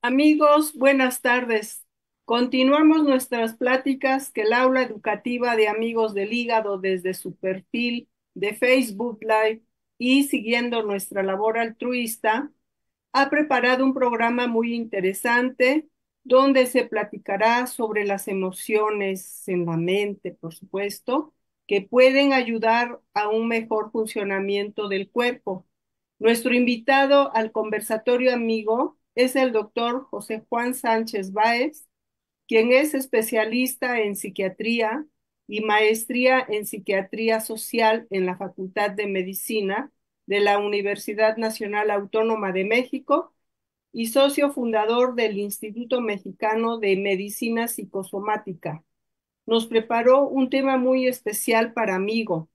Amigos, buenas tardes. Continuamos nuestras pláticas que el aula educativa de Amigos del Hígado desde su perfil de Facebook Live y siguiendo nuestra labor altruista ha preparado un programa muy interesante donde se platicará sobre las emociones en la mente, por supuesto, que pueden ayudar a un mejor funcionamiento del cuerpo. Nuestro invitado al conversatorio amigo es el doctor José Juan Sánchez Báez, quien es especialista en psiquiatría y maestría en psiquiatría social en la Facultad de Medicina de la Universidad Nacional Autónoma de México y socio fundador del Instituto Mexicano de Medicina Psicosomática. Nos preparó un tema muy especial para amigo: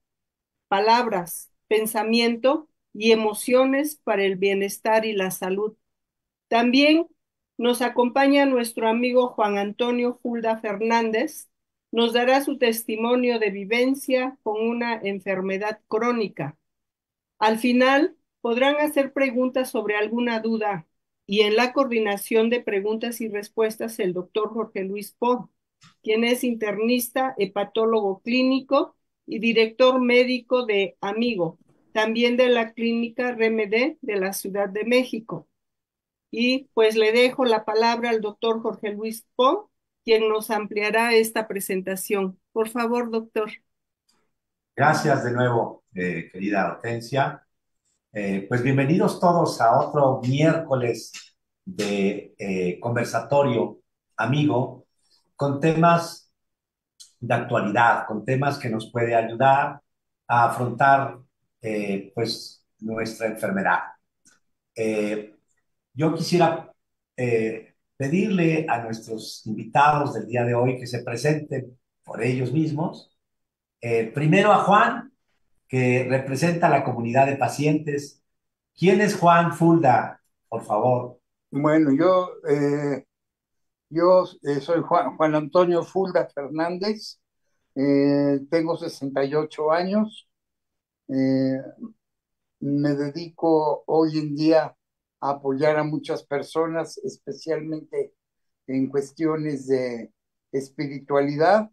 palabras, pensamiento y emociones para el bienestar y la salud. También nos acompaña nuestro amigo Juan Antonio Fulda Fernández. Nos dará su testimonio de vivencia con una enfermedad crónica. Al final podrán hacer preguntas sobre alguna duda y en la coordinación de preguntas y respuestas el doctor Jorge Luis Po, quien es internista, hepatólogo clínico y director médico de Amigo, también de la clínica RMD de la Ciudad de México. Y pues le dejo la palabra al doctor Jorge Luis Po, quien nos ampliará esta presentación. Por favor, doctor. Gracias de nuevo, querida Hortensia. Pues bienvenidos todos a otro miércoles de conversatorio amigo con temas de actualidad, con temas que nos puede ayudar a afrontar pues nuestra enfermedad. Eh, yo quisiera pedirle a nuestros invitados del día de hoy que se presenten por ellos mismos. Primero a Juan, que representa a la comunidad de pacientes. ¿Quién es Juan Fulda? Por favor. Bueno, yo soy Juan Antonio Fulda Fernández, tengo 68 años, eh, me dedico hoy en día a apoyar a muchas personas, especialmente en cuestiones de espiritualidad.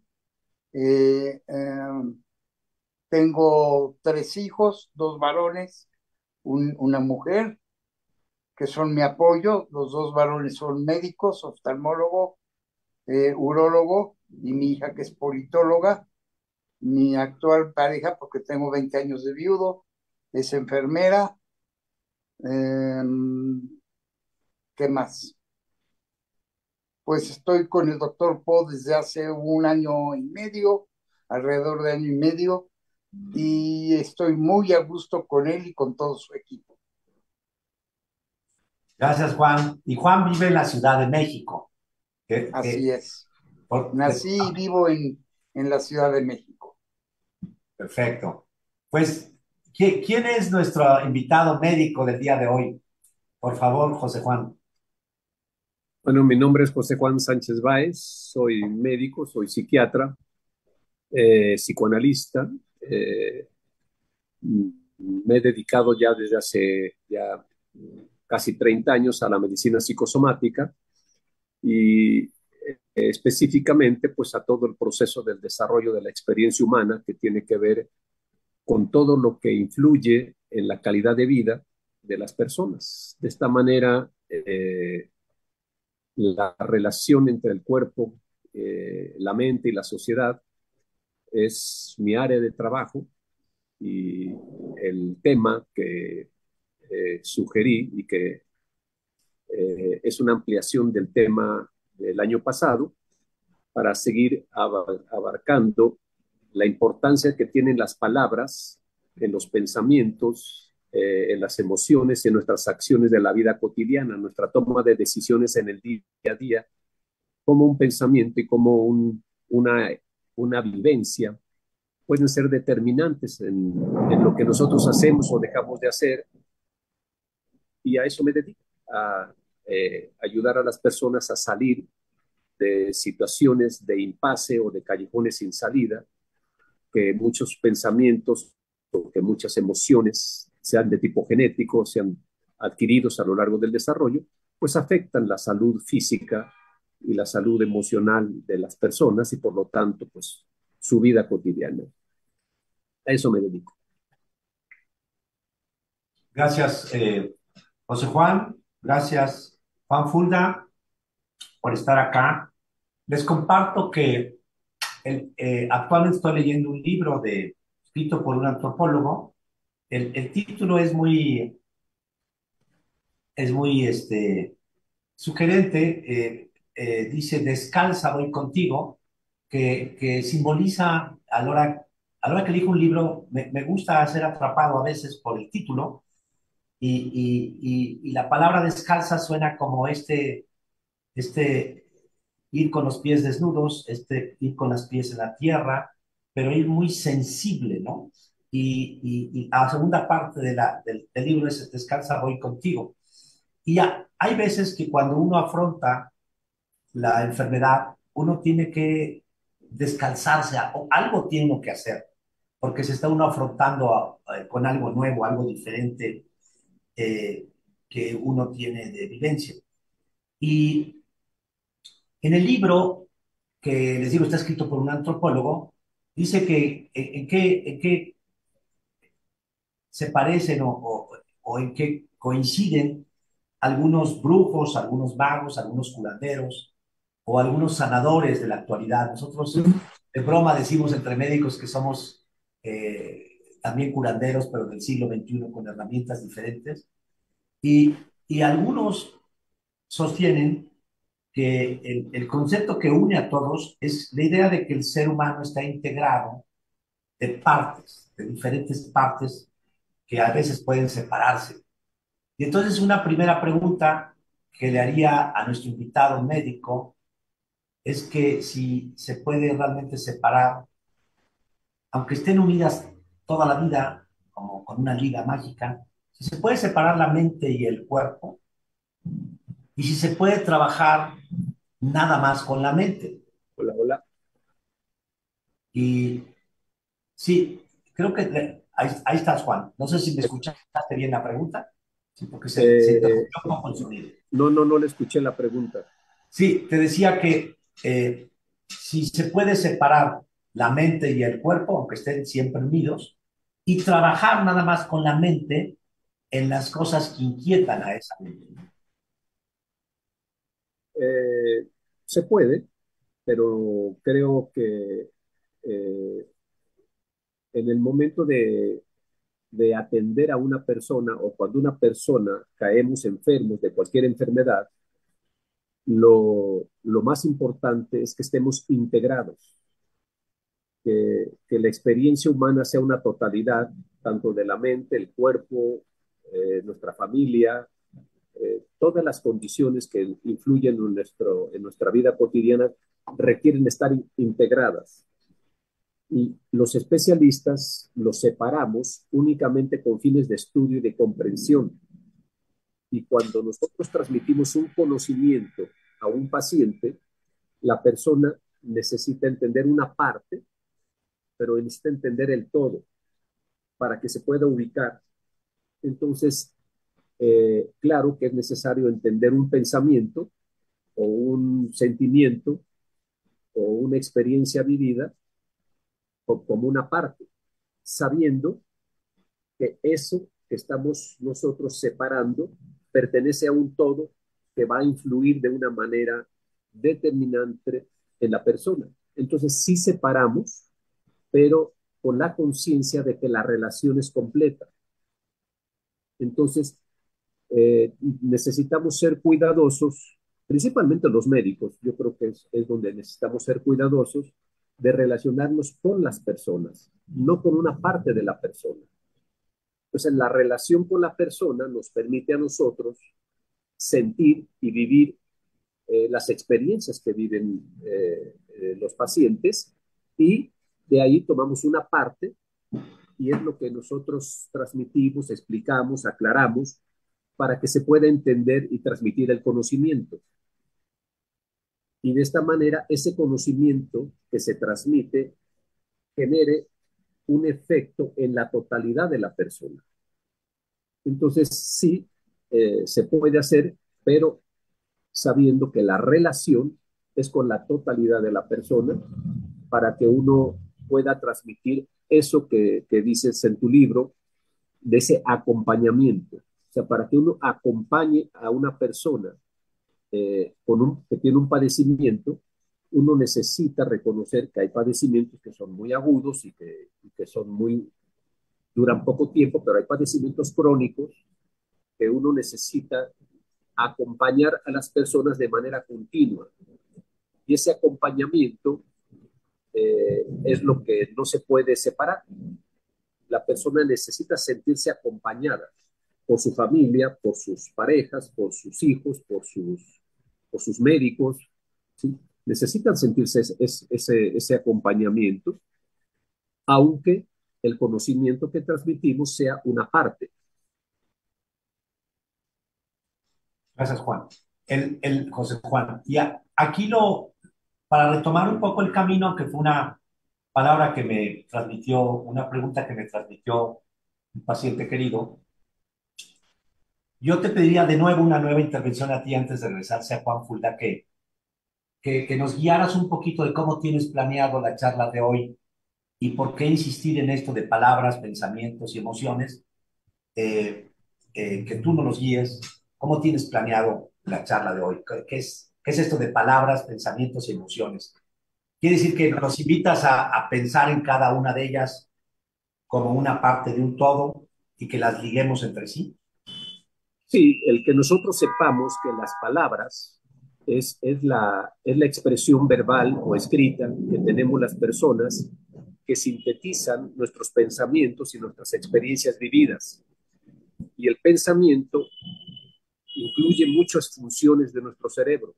Tengo tres hijos, dos varones, una mujer, que son mi apoyo. Los dos varones son médicos, oftalmólogo, urólogo, y mi hija que es politóloga. Mi actual pareja, porque tengo 20 años de viudo, es enfermera. Eh, ¿Qué más? Pues estoy con el doctor Po desde hace un año y medio, alrededor de año y medio, y estoy muy a gusto con él y con todo su equipo. Gracias, Juan. Y Juan vive en la Ciudad de México. Que, Así que, es. Nací y vivo en la Ciudad de México. perfecto. Pues, ¿quién es nuestro invitado médico del día de hoy? Por favor, José Juan. Bueno, mi nombre es José Juan Sánchez Báez, soy médico, soy psiquiatra, psicoanalista. Me he dedicado ya desde hace ya casi 30 años a la medicina psicosomática y específicamente pues a todo el proceso del desarrollo de la experiencia humana que tiene que ver con todo lo que influye en la calidad de vida de las personas. De esta manera, la relación entre el cuerpo, la mente y la sociedad es mi área de trabajo y el tema que sugerí y que es una ampliación del tema del año pasado para seguir abarcando la importancia que tienen las palabras en los pensamientos, en las emociones y en nuestras acciones de la vida cotidiana, nuestra toma de decisiones en el día a día, como un pensamiento y como una vivencia pueden ser determinantes en lo que nosotros hacemos o dejamos de hacer, y a eso me dedico, a ayudar a las personas a salir de situaciones de impasse o de callejones sin salida, que muchos pensamientos o que muchas emociones, sean de tipo genético, sean adquiridos a lo largo del desarrollo, pues afectan la salud física y la salud emocional de las personas y por lo tanto, pues su vida cotidiana. A eso me dedico. Gracias, José Juan. Gracias, Juan Fulda, por estar acá. Les comparto que actualmente estoy leyendo un libro escrito por un antropólogo. El título es muy sugerente. Dice, Descalza, voy contigo, que simboliza, a la hora que elijo un libro, me gusta ser atrapado a veces por el título, y la palabra descalza suena como este ir con los pies desnudos, ir con los pies en la tierra, pero ir muy sensible, ¿no? Y la segunda parte del libro es Descansa, voy contigo. Y hay veces que cuando uno afronta la enfermedad, uno tiene que descalzarse, o algo tiene uno que hacer, porque se está uno afrontando con algo nuevo, algo diferente, eh, que uno tiene de vivencia. Y en el libro, que les digo está escrito por un antropólogo, dice que en qué se parecen o en qué coinciden algunos brujos, algunos magos, algunos curanderos o algunos sanadores de la actualidad. Nosotros de broma decimos entre médicos que somos también curanderos, pero del siglo XXI con herramientas diferentes. Y algunos sostienen que el concepto que une a todos es la idea de que el ser humano está integrado de partes, de diferentes partes que a veces pueden separarse. Y entonces una primera pregunta que le haría a nuestro invitado médico es que si se puede realmente separar, aunque estén unidas toda la vida, como con una liga mágica, si se puede separar la mente y el cuerpo, y si se puede trabajar nada más con la mente. Hola, hola. Y sí, creo que ahí estás, Juan. No sé si me escuchaste bien la pregunta, sí, porque se Eh, interrumpió un poco el sonido. no le escuché la pregunta. Sí, te decía que si se puede separar la mente y el cuerpo, aunque estén siempre unidos, y trabajar nada más con la mente en las cosas que inquietan a esa mente. Eh, Se puede, pero creo que eh, en el momento de atender a una persona o cuando una persona caemos enfermos de cualquier enfermedad, lo más importante es que estemos integrados, que la experiencia humana sea una totalidad, tanto de la mente, el cuerpo, nuestra familia, todas las condiciones que influyen en nuestra vida cotidiana requieren estar integradas. Y los especialistas los separamos únicamente con fines de estudio y de comprensión. Y cuando nosotros transmitimos un conocimiento a un paciente, la persona necesita entender una parte, pero necesita entender el todo para que se pueda ubicar. Entonces, claro que es necesario entender un pensamiento o un sentimiento o una experiencia vivida como una parte, sabiendo que eso que estamos nosotros separando pertenece a un todo que va a influir de una manera determinante en la persona. Entonces sí separamos, pero con la conciencia de que la relación es completa. Entonces necesitamos ser cuidadosos, principalmente los médicos, yo creo que es donde necesitamos ser cuidadosos de relacionarnos con las personas, no con una parte de la persona. Entonces, la relación con la persona nos permite a nosotros sentir y vivir las experiencias que viven los pacientes y de ahí tomamos una parte y es lo que nosotros transmitimos, explicamos, aclaramos para que se pueda entender y transmitir el conocimiento. Y de esta manera, ese conocimiento que se transmite genere un efecto en la totalidad de la persona. Entonces, sí, se puede hacer, pero sabiendo que la relación es con la totalidad de la persona para que uno pueda transmitir eso que dices en tu libro, de ese acompañamiento. O sea, para que uno acompañe a una persona que tiene un padecimiento, uno necesita reconocer que hay padecimientos que son muy agudos y que son duran poco tiempo, pero hay padecimientos crónicos que uno necesita acompañar a las personas de manera continua. Y ese acompañamiento es lo que no se puede separar. La persona necesita sentirse acompañada por su familia, por sus parejas, por sus hijos, por sus médicos, ¿sí? Necesitan sentirse ese acompañamiento, aunque el conocimiento que transmitimos sea una parte. Gracias, Juan. José Juan. Y aquí para retomar un poco el camino, que fue una palabra que me transmitió, una pregunta que me transmitió un paciente querido, yo te pediría de nuevo una nueva intervención a ti antes de regresarse a Juan Fulda, que nos guiaras un poquito de cómo tienes planeado la charla de hoy y por qué insistir en esto de palabras, pensamientos y emociones, que tú nos guíes, cómo tienes planeado la charla de hoy, qué es esto de palabras, pensamientos y emociones. Quiere decir que nos invitas a pensar en cada una de ellas como una parte de un todo y que las liguemos entre sí. Sí, el que nosotros sepamos que las palabras es la expresión verbal o escrita que tenemos las personas que sintetizan nuestros pensamientos y nuestras experiencias vividas. Y el pensamiento incluye muchas funciones de nuestro cerebro.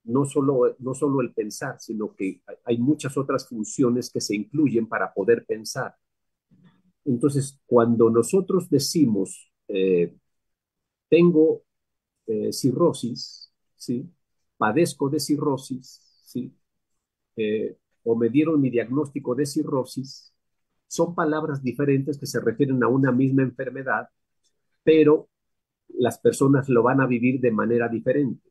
No solo el pensar, sino que hay muchas otras funciones que se incluyen para poder pensar. Entonces, cuando nosotros decimos, tengo cirrosis, ¿sí? Padezco de cirrosis, ¿sí? O me dieron mi diagnóstico de cirrosis, son palabras diferentes que se refieren a una misma enfermedad, pero las personas lo van a vivir de manera diferente.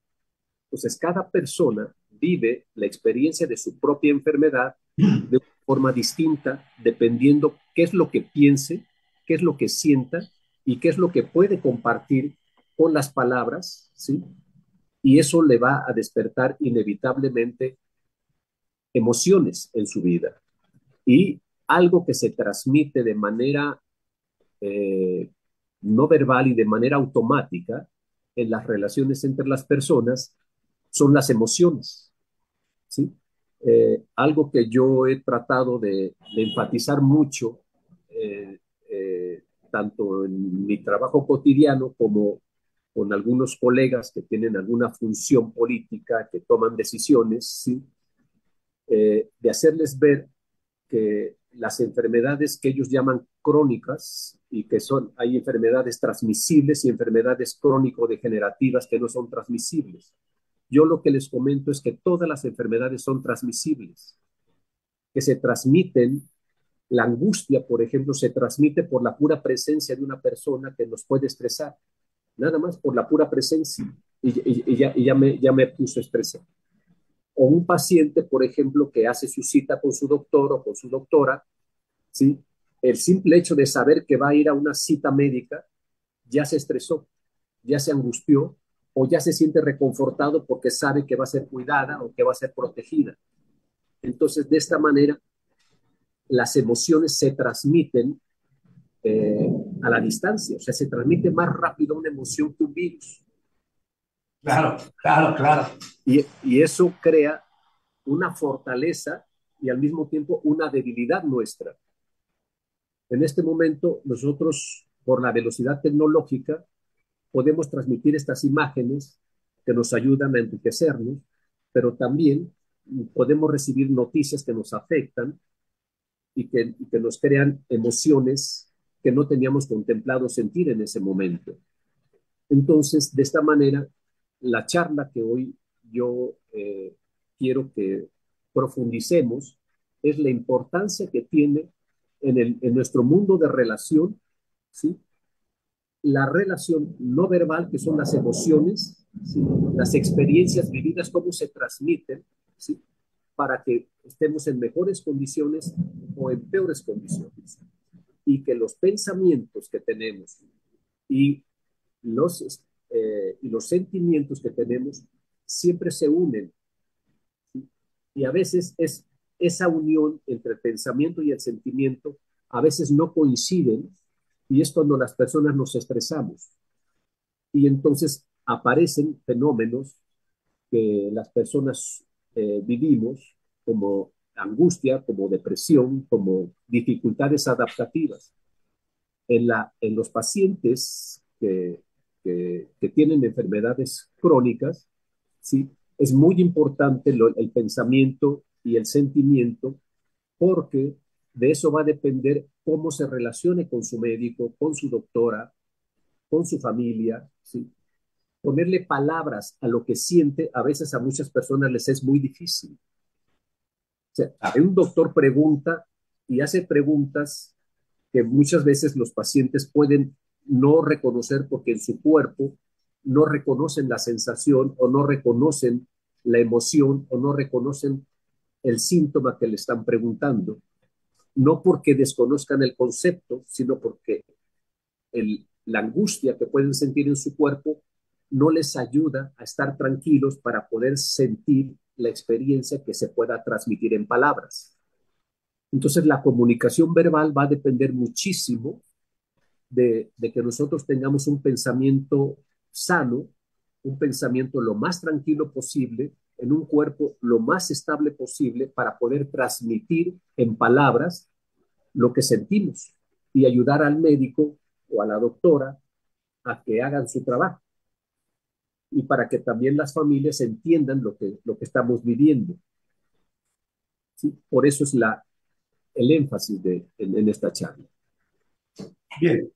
Entonces, cada persona vive la experiencia de su propia enfermedad de una forma distinta, dependiendo qué es lo que piense, qué es lo que sienta y qué es lo que puede compartir con las palabras, ¿sí? Y eso le va a despertar inevitablemente emociones en su vida. Y algo que se transmite de manera eh, no verbal y de manera automática en las relaciones entre las personas son las emociones, ¿sí? Algo que yo he tratado de enfatizar mucho, eh, tanto en mi trabajo cotidiano como con algunos colegas que tienen alguna función política, que toman decisiones, ¿sí? De hacerles ver que las enfermedades que ellos llaman crónicas y que hay enfermedades transmisibles y enfermedades crónico-degenerativas que no son transmisibles. Yo lo que les comento es que todas las enfermedades son transmisibles, que se transmiten. La angustia, por ejemplo, se transmite por la pura presencia de una persona que nos puede estresar, nada más por la pura presencia, y ya me puso estresado. O un paciente, por ejemplo, que hace su cita con su doctor o con su doctora, ¿sí? El simple hecho de saber que va a ir a una cita médica ya se estresó, ya se angustió o ya se siente reconfortado porque sabe que va a ser cuidada o que va a ser protegida. Entonces, de esta manera, las emociones se transmiten a la distancia, o sea, se transmite más rápido una emoción que un virus. Claro, claro, claro. Y eso crea una fortaleza y al mismo tiempo una debilidad nuestra. En este momento, nosotros, por la velocidad tecnológica, podemos transmitir estas imágenes que nos ayudan a enriquecernos, pero también podemos recibir noticias que nos afectan y que nos crean emociones que no teníamos contemplado sentir en ese momento. Entonces, de esta manera, la charla que hoy yo quiero que profundicemos es la importancia que tiene en nuestro mundo de relación, ¿sí? La relación no verbal, que son las emociones, ¿sí? Las experiencias vividas, cómo se transmiten, ¿sí? Para que estemos en mejores condiciones o en peores condiciones. Y que los pensamientos que tenemos y y los sentimientos que tenemos siempre se unen. ¿Sí? Y a veces esa unión entre el pensamiento y el sentimiento a veces no coinciden y es cuando las personas nos estresamos. Y entonces aparecen fenómenos que las personas vivimos como angustia, como depresión, como dificultades adaptativas. En los pacientes que tienen enfermedades crónicas, ¿sí? Es muy importante el pensamiento y el sentimiento porque de eso va a depender cómo se relacione con su médico, con su doctora, con su familia, ¿sí? Ponerle palabras a lo que siente, a veces a muchas personas les es muy difícil. O sea, un doctor pregunta y hace preguntas que muchas veces los pacientes pueden no reconocer porque en su cuerpo no reconocen la sensación o no reconocen la emoción o no reconocen el síntoma que le están preguntando. No porque desconozcan el concepto, sino porque la angustia que pueden sentir en su cuerpo no les ayuda a estar tranquilos para poder sentir la experiencia que se pueda transmitir en palabras. Entonces, la comunicación verbal va a depender muchísimo de que nosotros tengamos un pensamiento sano, un pensamiento lo más tranquilo posible, en un cuerpo lo más estable posible para poder transmitir en palabras lo que sentimos y ayudar al médico o a la doctora a que hagan su trabajo y para que también las familias entiendan lo que estamos viviendo. ¿Sí? Por eso es el énfasis en esta charla. Bien,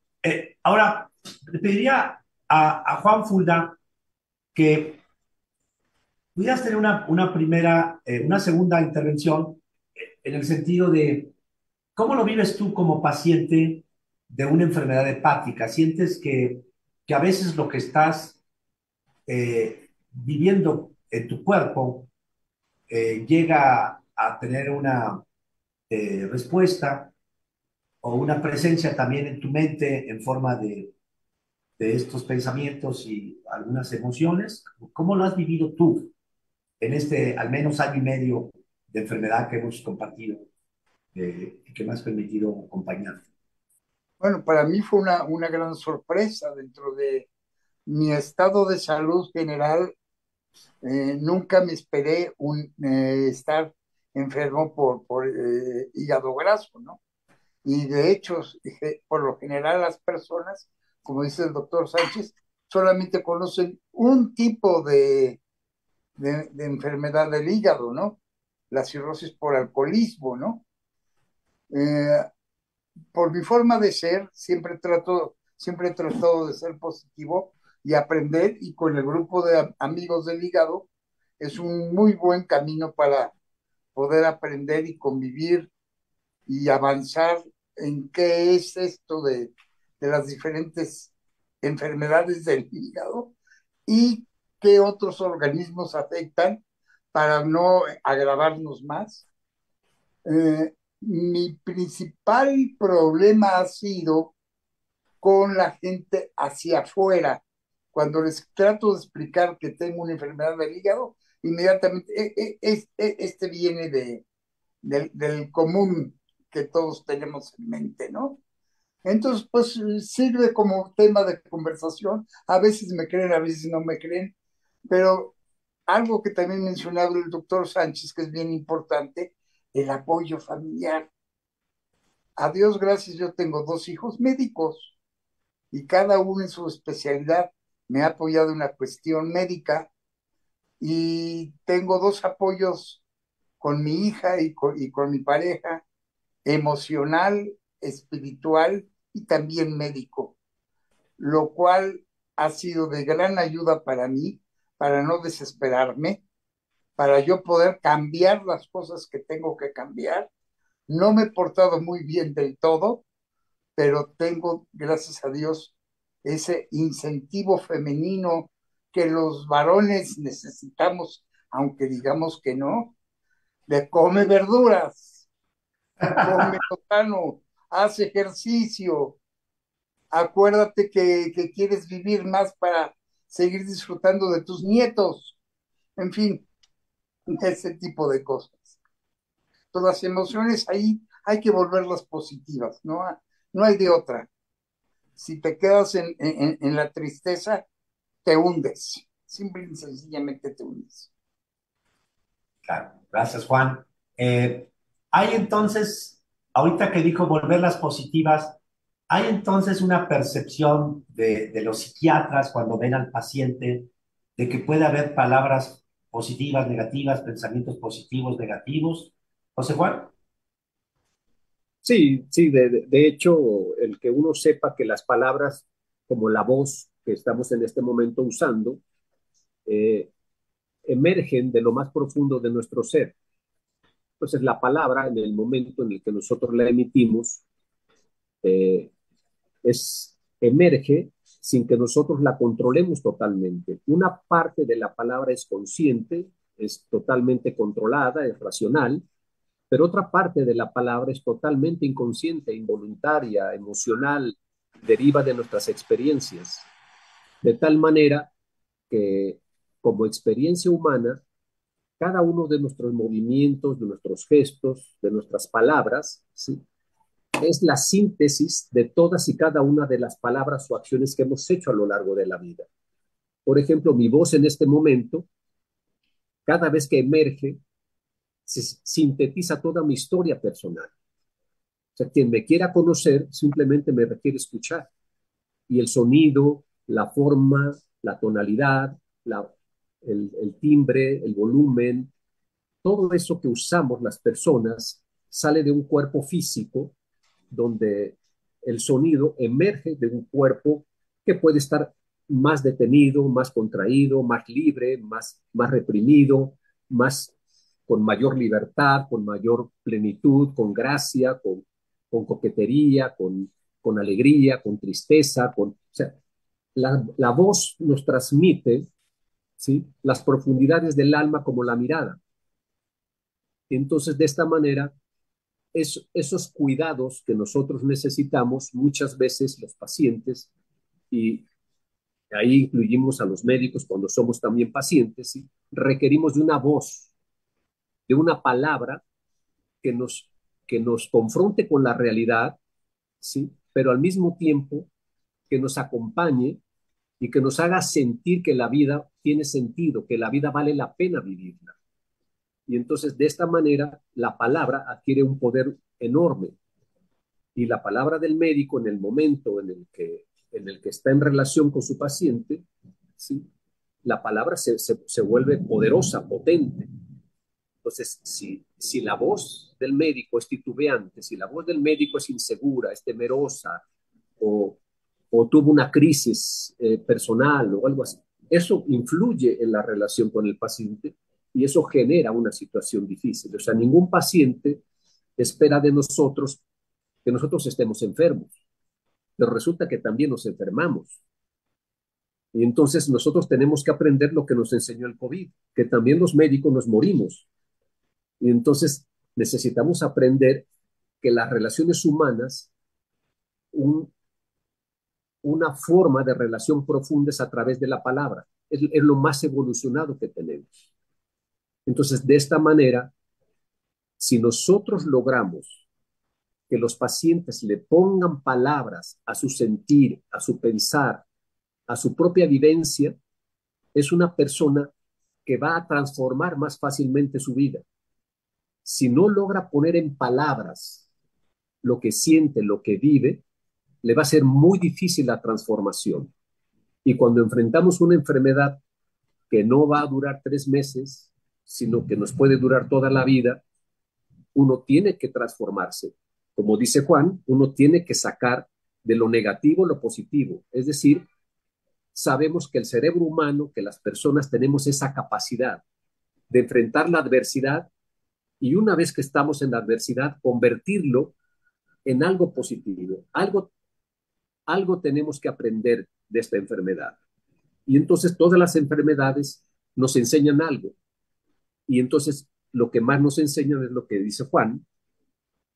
ahora le pediría a Juan Fulda que pudieras tener una segunda intervención en el sentido de cómo lo vives tú como paciente de una enfermedad hepática. ¿Sientes que a veces lo que estás viviendo en tu cuerpo llega a tener una respuesta o una presencia también en tu mente en forma de estos pensamientos y algunas emociones? ¿Cómo lo has vivido tú en este al menos año y medio de enfermedad que hemos compartido y que me has permitido acompañarte? Bueno, para mí fue una gran sorpresa dentro de mi estado de salud general. Nunca me esperé estar enfermo por hígado graso, ¿no? Y de hecho, por lo general las personas, como dice el doctor Sánchez, solamente conocen un tipo de enfermedad del hígado, ¿no? La cirrosis por alcoholismo, ¿no? Eh, por mi forma de ser, siempre he tratado de ser positivo y aprender, y con el grupo de amigos del hígado es un muy buen camino para poder aprender y convivir y avanzar en qué es esto de las diferentes enfermedades del hígado y qué otros organismos afectan para no agravarnos más. Mi principal problema ha sido con la gente hacia afuera. Cuando les trato de explicar que tengo una enfermedad del hígado, inmediatamente este viene del común que todos tenemos en mente, ¿no? Entonces, pues sirve como tema de conversación. A veces me creen, a veces no me creen, pero algo que también mencionaba el doctor Sánchez, que es bien importante, el apoyo familiar. A Dios gracias, yo tengo dos hijos médicos y cada uno en su especialidad me ha apoyado en la cuestión médica y tengo dos apoyos con mi hija y con mi pareja, emocional, espiritual y también médico, lo cual ha sido de gran ayuda para mí, para no desesperarme, para yo poder cambiar las cosas que tengo que cambiar. No me he portado muy bien del todo, pero tengo, gracias a Dios, ese incentivo femenino que los varones necesitamos, aunque digamos que no, de come verduras, come sano, haz ejercicio, acuérdate que quieres vivir más para seguir disfrutando de tus nietos, en fin, ese tipo de cosas. Todas las emociones ahí hay que volverlas positivas, ¿no? No hay de otra. Si te quedas en la tristeza, te hundes. Simple y sencillamente te hundes. Claro, gracias, Juan. Hay entonces, ahorita que dijo volverlas positivas, hay entonces una percepción de los psiquiatras cuando ven al paciente de que puede haber palabras positivas, negativas, pensamientos positivos, negativos. José Juan. Sí, sí, de hecho, el que uno sepa que las palabras como la voz que estamos en este momento usando eh, emergen de lo más profundo de nuestro ser. Entonces, la palabra, en el momento en el que nosotros la emitimos, eh, emerge sin que nosotros la controlemos totalmente. Una parte de la palabra es consciente, es totalmente controlada, es racional, pero otra parte de la palabra es totalmente inconsciente, involuntaria, emocional, deriva de nuestras experiencias. De tal manera que como experiencia humana, cada uno de nuestros movimientos, de nuestros gestos, de nuestras palabras, ¿sí?, es la síntesis de todas y cada una de las palabras o acciones que hemos hecho a lo largo de la vida. Por ejemplo, mi voz en este momento, cada vez que emerge, se sintetiza toda mi historia personal. O sea, quien me quiera conocer simplemente me requiere escuchar. Y el sonido, la forma, la tonalidad, el timbre, el volumen, todo eso que usamos las personas sale de un cuerpo físico donde el sonido emerge de un cuerpo que puede estar más detenido, más contraído, más libre, más reprimido, más con mayor libertad, con mayor plenitud, con gracia, con coquetería, con alegría, con tristeza, o sea, la voz nos transmite, ¿sí?, las profundidades del alma como la mirada. Entonces, de esta manera, esos cuidados que nosotros necesitamos, muchas veces los pacientes, y ahí incluimos a los médicos cuando somos también pacientes, ¿sí?, requerimos de una voz, de una palabra que que nos confronte con la realidad, ¿sí?, pero al mismo tiempo que nos acompañe y que nos haga sentir que la vida tiene sentido, que la vida vale la pena vivirla. Y entonces, de esta manera, la palabra adquiere un poder enorme. Y la palabra del médico en el momento en el que está en relación con su paciente, ¿sí?, la palabra se vuelve poderosa, potente. Entonces, si la voz del médico es titubeante, si la voz del médico es insegura, es temerosa, o, o tuvo una crisis personal o algo así, eso influye en la relación con el paciente y eso genera una situación difícil. O sea, ningún paciente espera de nosotros que nosotros estemos enfermos, pero resulta que también nos enfermamos. Y entonces nosotros tenemos que aprender lo que nos enseñó el COVID, que también los médicos nos morimos. Y entonces necesitamos aprender que las relaciones humanas, un, una forma de relación profunda es a través de la palabra. Es lo más evolucionado que tenemos. Entonces, de esta manera, si nosotros logramos que los pacientes le pongan palabras a su sentir, a su pensar, a su propia vivencia, es una persona que va a transformar más fácilmente su vida. Si no logra poner en palabras lo que siente, lo que vive, le va a ser muy difícil la transformación. Y cuando enfrentamos una enfermedad que no va a durar 3 meses, sino que nos puede durar toda la vida, uno tiene que transformarse. Como dice Juan, uno tiene que sacar de lo negativo lo positivo. Es decir, sabemos que el cerebro humano, que las personas tenemos esa capacidad de enfrentar la adversidad y una vez que estamos en la adversidad, convertirlo en algo positivo. Algo tenemos que aprender de esta enfermedad. Y entonces todas las enfermedades nos enseñan algo. Y entonces lo que más nos enseñan es lo que dice Juan,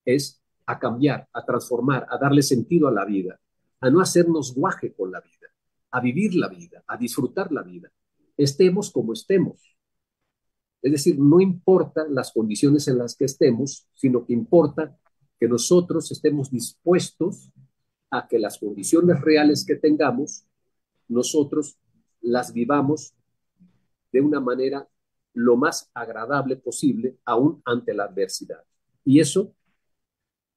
es a cambiar, a transformar, a darle sentido a la vida, a no hacernos guaje con la vida, a vivir la vida, a disfrutar la vida, estemos como estemos. Es decir, no importa las condiciones en las que estemos, sino que importa que nosotros estemos dispuestos a que las condiciones reales que tengamos, nosotros las vivamos de una manera lo más agradable posible, aún ante la adversidad. Y eso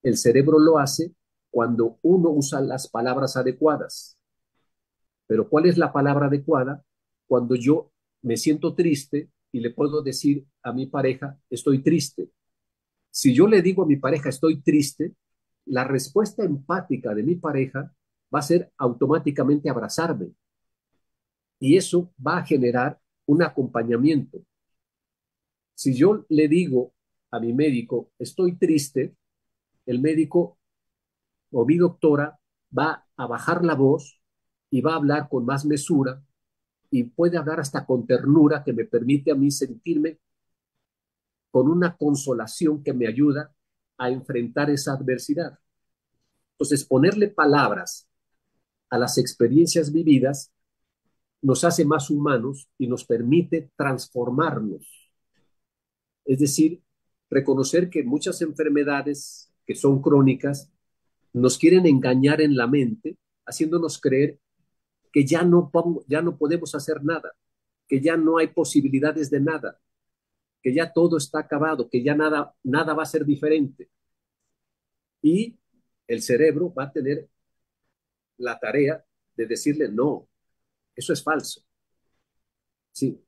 el cerebro lo hace cuando uno usa las palabras adecuadas. Pero ¿cuál es la palabra adecuada? Cuando yo me siento triste y le puedo decir a mi pareja, estoy triste. Si yo le digo a mi pareja, estoy triste, la respuesta empática de mi pareja va a ser automáticamente abrazarme. Y eso va a generar un acompañamiento. Si yo le digo a mi médico, estoy triste, el médico o mi doctora va a bajar la voz y va a hablar con más mesura y puede hablar hasta con ternura que me permite a mí sentirme con una consolación que me ayuda a enfrentar esa adversidad. Entonces, ponerle palabras a las experiencias vividas nos hace más humanos y nos permite transformarnos. Es decir, reconocer que muchas enfermedades que son crónicas nos quieren engañar en la mente, haciéndonos creer que ya no podemos hacer nada, que ya no hay posibilidades de nada, que ya todo está acabado, que ya nada va a ser diferente. Y el cerebro va a tener la tarea de decirle, no, eso es falso. Sí,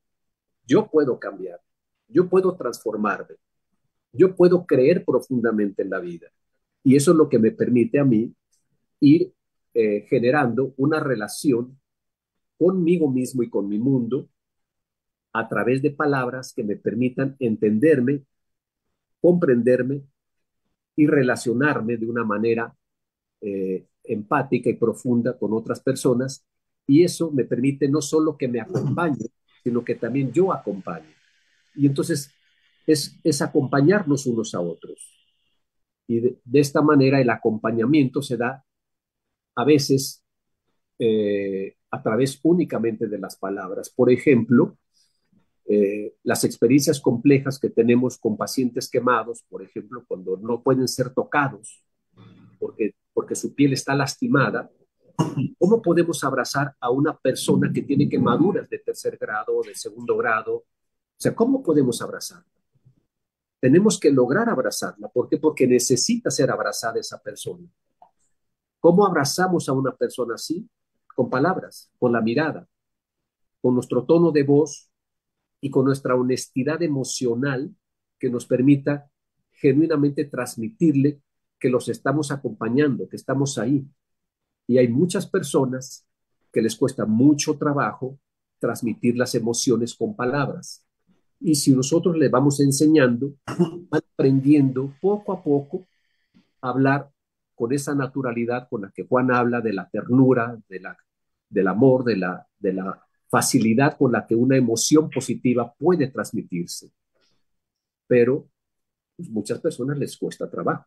yo puedo cambiar, yo puedo transformarme, yo puedo creer profundamente en la vida. Y eso es lo que me permite a mí ir generando una relación conmigo mismo y con mi mundo a través de palabras que me permitan entenderme, comprenderme y relacionarme de una manera empática y profunda con otras personas. Y eso me permite no solo que me acompañe, sino que también yo acompañe. Y entonces es acompañarnos unos a otros. Y de esta manera el acompañamiento se da a veces a través únicamente de las palabras. Por ejemplo, las experiencias complejas que tenemos con pacientes quemados, por ejemplo, cuando no pueden ser tocados porque su piel está lastimada, ¿cómo podemos abrazar a una persona que tiene quemaduras de tercer grado o de segundo grado? O sea, ¿cómo podemos abrazarla? Tenemos que lograr abrazarla. ¿Por qué? Porque necesita ser abrazada esa persona. ¿Cómo abrazamos a una persona así? Con palabras, con la mirada, con nuestro tono de voz y con nuestra honestidad emocional que nos permita genuinamente transmitirle que los estamos acompañando, que estamos ahí. Y hay muchas personas que les cuesta mucho trabajo transmitir las emociones con palabras. Y si nosotros le vamos enseñando, van aprendiendo poco a poco a hablar con esa naturalidad con la que Juan habla de la ternura, del amor, de la facilidad con la que una emoción positiva puede transmitirse. Pero pues, muchas personas les cuesta trabajo.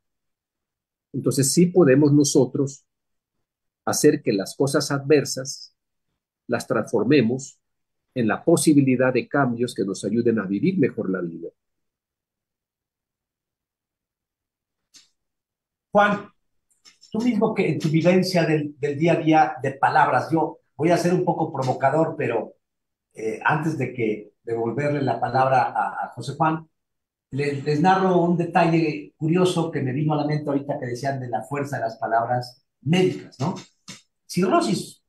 Entonces sí podemos nosotros hacer que las cosas adversas las transformemos en la posibilidad de cambios que nos ayuden a vivir mejor la vida. Juan, tú mismo que en tu vivencia del día a día de palabras, yo voy a ser un poco provocador, pero antes de que devolverle la palabra a José Juan, les narro un detalle curioso que me vino a la mente ahorita que decían de la fuerza de las palabras médicas, ¿no? Cirrosis,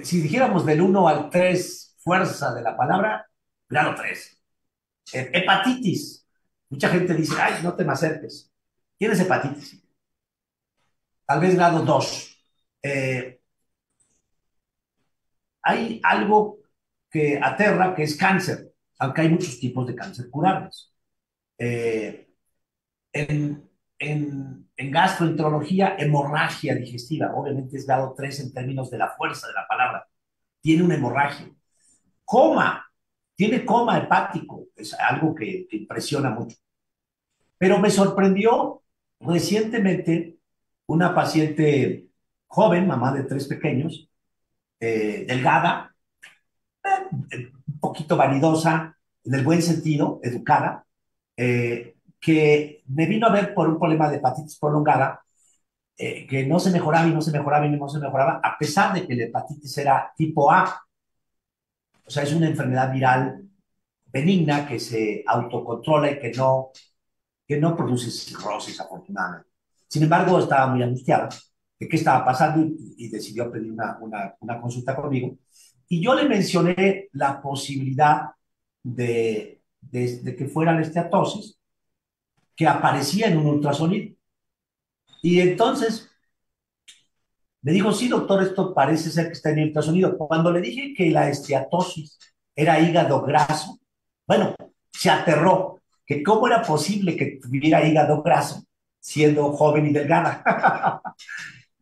si dijéramos del 1 al 3 fuerza de la palabra, grado 3. Hepatitis, mucha gente dice, ay, no te me acerques. ¿Tienes hepatitis? Tal vez grado 2. Hay algo que aterra, que es cáncer, aunque hay muchos tipos de cáncer curables. Eh, en gastroenterología, hemorragia digestiva, obviamente es grado 3 en términos de la fuerza de la palabra. tiene una hemorragia. Coma, tiene coma hepático, es algo que impresiona mucho. Pero me sorprendió recientemente una paciente joven, mamá de 3 pequeños, delgada, un poquito vanidosa, en el buen sentido, educada, que me vino a ver por un problema de hepatitis prolongada, que no se mejoraba y no se mejoraba y no se mejoraba, a pesar de que la hepatitis era tipo A. O sea, es una enfermedad viral benigna que se autocontrola y que no produce cirrosis, afortunadamente. Sin embargo, estaba muy angustiada de qué estaba pasando y decidió pedir una consulta conmigo. Y yo le mencioné la posibilidad de que fuera la esteatosis, que aparecía en un ultrasonido. Y entonces me dijo, sí, doctor, esto parece ser que está en el ultrasonido. Cuando le dije que la esteatosis era hígado graso, bueno, se aterró, que cómo era posible que tuviera hígado graso siendo joven y delgada.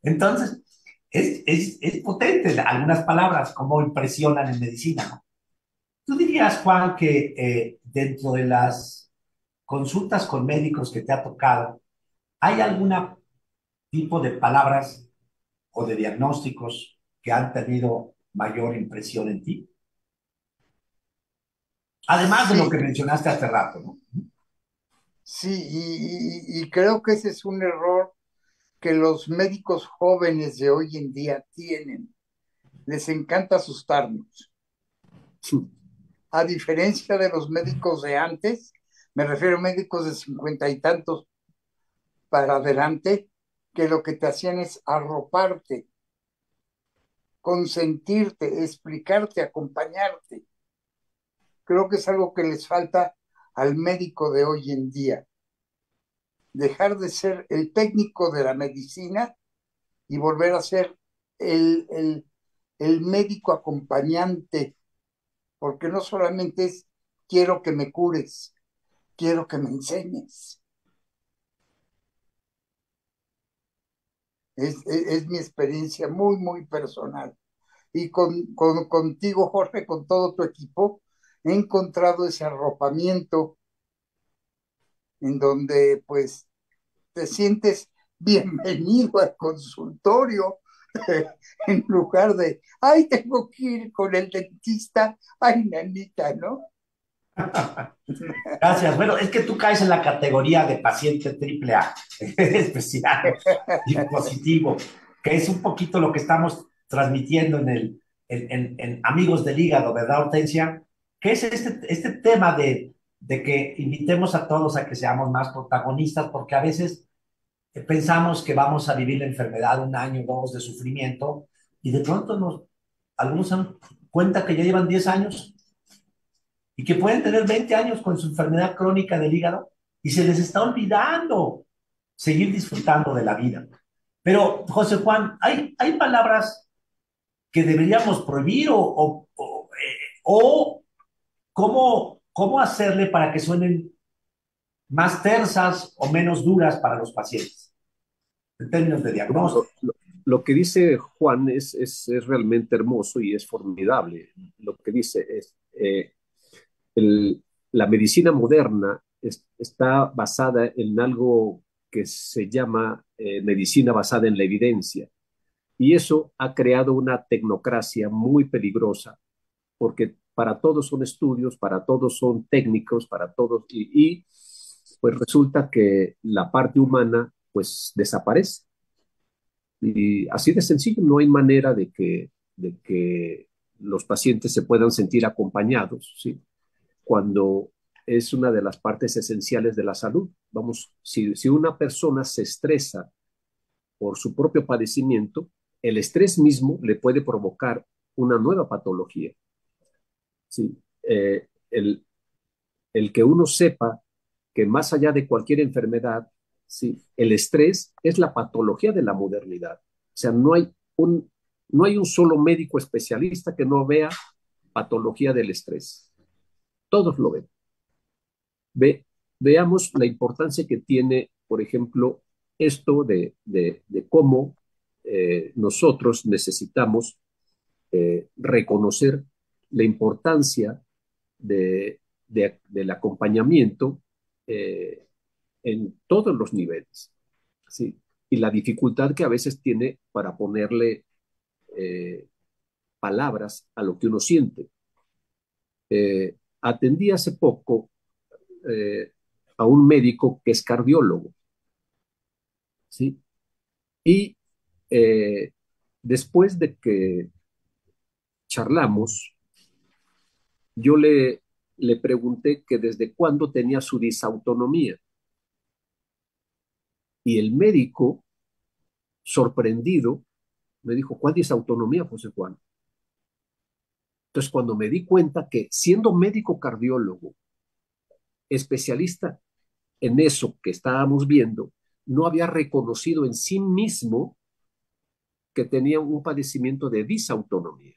Entonces, es potente algunas palabras, cómo impresionan en medicina, ¿no? Tú dirías, Juan, que dentro de las consultas con médicos que te ha tocado, ¿hay algún tipo de palabras o de diagnósticos que han tenido mayor impresión en ti? Además de lo que Sí, mencionaste hace rato, ¿no? sí, y creo que ese es un error que los médicos jóvenes de hoy en día tienen. Les encanta asustarnos. A diferencia de los médicos de antes, me refiero a médicos de 50 y tantos para adelante, que lo que te hacían es arroparte, consentirte, explicarte, acompañarte. Creo que es algo que les falta al médico de hoy en día. Dejar de ser el técnico de la medicina y volver a ser el, el, el médico acompañante, porque no solamente es quiero que me cures, quiero que me enseñes. Es mi experiencia muy, muy personal. Y contigo, Jorge, con todo tu equipo, he encontrado ese arropamiento en donde pues te sientes bienvenido al consultorio en lugar de, ay, tengo que ir con el dentista, ay, nanita, ¿no? Gracias. Bueno, es que tú caes en la categoría de paciente triple A, especial y positivo, que es un poquito lo que estamos transmitiendo en Amigos del Hígado, ¿verdad, Hortensia? Que es este tema de que invitemos a todos a que seamos más protagonistas, porque a veces pensamos que vamos a vivir la enfermedad 1 año, 2 de sufrimiento, y de pronto algunos se dan cuenta que ya llevan 10 años y que pueden tener 20 años con su enfermedad crónica del hígado y se les está olvidando seguir disfrutando de la vida. Pero, José Juan, hay palabras que deberíamos prohibir o cómo hacerle para que suenen más tersas o menos duras para los pacientes en términos de Lo, diagnóstico. lo- lo que dice Juan es realmente hermoso y es formidable. Lo que dice es, el- la medicina moderna está basada en algo que se llama medicina basada en la evidencia. Y eso ha creado una tecnocracia muy peligrosa, porque para todos son estudios, para todos son técnicos, para todos, pues resulta que la parte humana pues desaparece. Y así de sencillo, no hay manera de que los pacientes se puedan sentir acompañados, ¿sí? Cuando es una de las partes esenciales de la salud. Vamos, si una persona se estresa por su propio padecimiento, el estrés mismo le puede provocar una nueva patología. ¿Sí? El que uno sepa que más allá de cualquier enfermedad, ¿sí? El estrés es la patología de la modernidad. O sea, no hay un solo médico especialista que no vea patología del estrés. Todos lo ven. Veamos la importancia que tiene, por ejemplo, esto de cómo nosotros necesitamos reconocer la importancia del acompañamiento en todos los niveles, ¿sí? Y la dificultad que a veces tiene para ponerle palabras a lo que uno siente. Atendí hace poco a un médico que es cardiólogo, ¿sí? Y después de que charlamos, yo le pregunté que desde cuándo tenía su disautonomía. Y el médico, sorprendido, me dijo, ¿cuál disautonomía, José Juan? Entonces, cuando me di cuenta que siendo médico cardiólogo, especialista en eso que estábamos viendo, no había reconocido en sí mismo que tenía un padecimiento de disautonomía.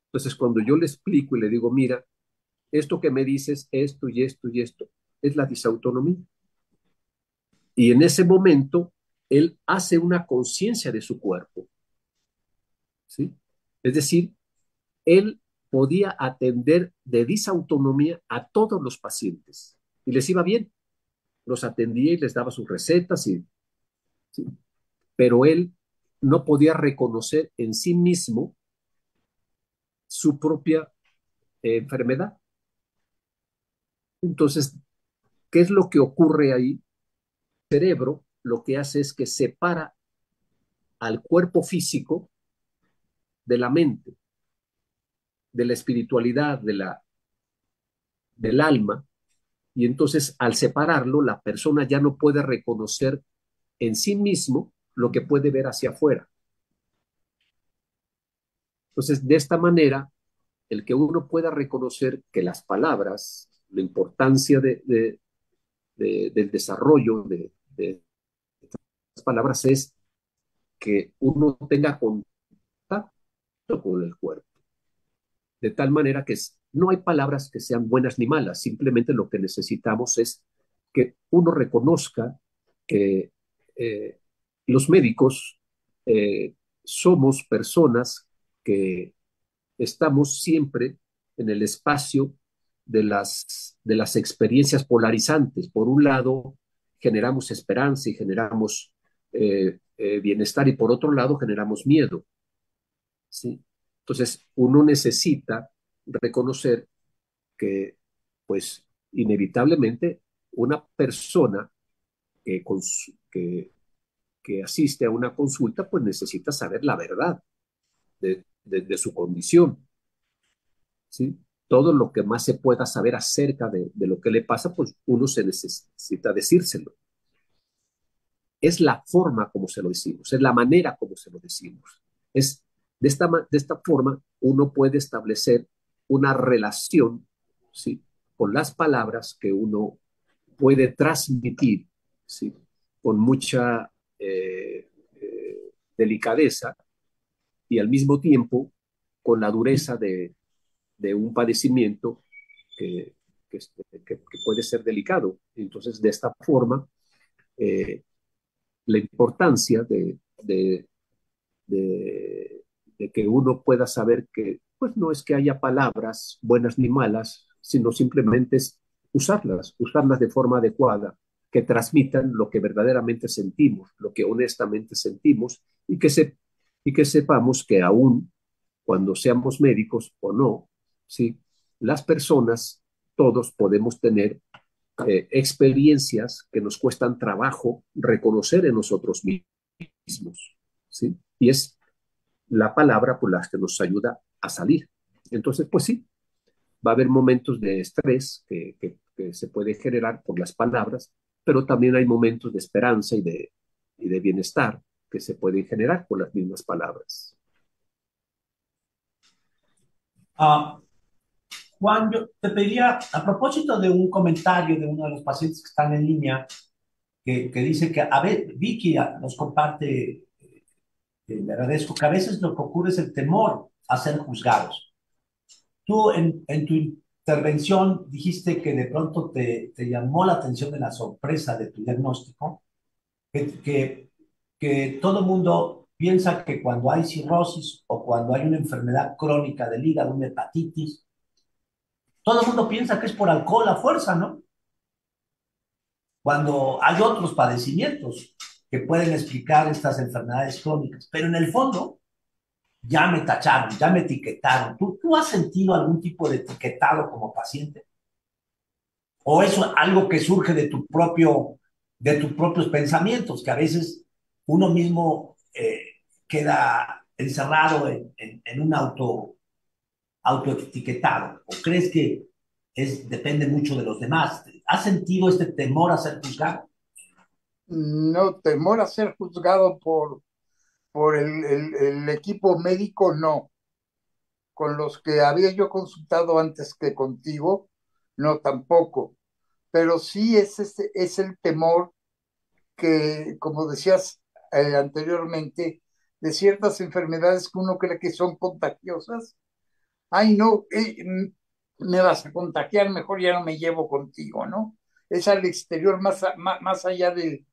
Entonces, cuando yo le explico y le digo, mira, esto que me dices, esto y esto y esto, es la disautonomía. Y en ese momento, él hace una conciencia de su cuerpo, ¿sí? Es decir, él podía atender de disautonomía a todos los pacientes y les iba bien. Los atendía y les daba sus recetas, ¿sí? Pero él no podía reconocer en sí mismo su propia enfermedad. Entonces, ¿qué es lo que ocurre ahí? El cerebro lo que hace es que separa al cuerpo físico de la mente, de la espiritualidad, del alma, y entonces al separarlo, la persona ya no puede reconocer en sí mismo lo que puede ver hacia afuera. Entonces, de esta manera, el que uno pueda reconocer que las palabras, la importancia del desarrollo de las palabras es que uno tenga contacto con el cuerpo, de tal manera que no hay palabras que sean buenas ni malas, simplemente lo que necesitamos es que uno reconozca que los médicos somos personas que estamos siempre en el espacio de las experiencias polarizantes. Por un lado, generamos esperanza y generamos bienestar y por otro lado generamos miedo, ¿sí? Entonces, uno necesita reconocer que, pues, inevitablemente una persona que asiste a una consulta, pues necesita saber la verdad de su condición, ¿sí? Todo lo que más se pueda saber acerca de lo que le pasa, pues uno se necesita decírselo. Es la forma como se lo decimos, es la manera como se lo decimos. Es de esta forma uno puede establecer una relación, ¿sí? Con las palabras que uno puede transmitir, ¿sí? Con mucha delicadeza y al mismo tiempo con la dureza de un padecimiento que, que puede ser delicado. Entonces, de esta forma, eh, la importancia de que uno pueda saber que pues no es que haya palabras buenas ni malas, sino simplemente es usarlas de forma adecuada, que transmitan lo que verdaderamente sentimos, lo que honestamente sentimos, y que sepamos que aún cuando seamos médicos o no, ¿sí? Las personas, todos podemos tener experiencias que nos cuestan trabajo reconocer en nosotros mismos, ¿sí? Y es la palabra por la que nos ayuda a salir. Entonces, pues sí, va a haber momentos de estrés que se puede generar por las palabras, pero también hay momentos de esperanza y de bienestar que se pueden generar por las mismas palabras. Ah, Juan, yo te pediría, a propósito de un comentario de uno de los pacientes que están en línea, que dice que, a ver, Vicky nos comparte, le agradezco, que a veces lo que ocurre es el temor a ser juzgados. Tú en tu intervención dijiste que de pronto te llamó la atención de la sorpresa de tu diagnóstico, que todo el mundo piensa que cuando hay cirrosis o cuando hay una enfermedad crónica del hígado, una hepatitis, todo el mundo piensa que es por alcohol a fuerza, ¿no? Cuando hay otros padecimientos que pueden explicar estas enfermedades crónicas. Pero en el fondo, ya me tacharon, ya me etiquetaron. ¿Tú has sentido algún tipo de etiquetado como paciente? ¿O eso es algo que surge de tus propios pensamientos, que a veces uno mismo queda encerrado en un autoetiquetado? ¿O crees que depende mucho de los demás? ¿Has sentido este temor a ser juzgado? No, temor a ser juzgado por el equipo médico, no. Con los que había yo consultado antes que contigo, no tampoco. Pero sí es el temor que, como decías anteriormente, de ciertas enfermedades que uno cree que son contagiosas. Ay, no, me vas a contagiar, mejor ya no me llevo contigo, ¿no? Es al exterior, más allá del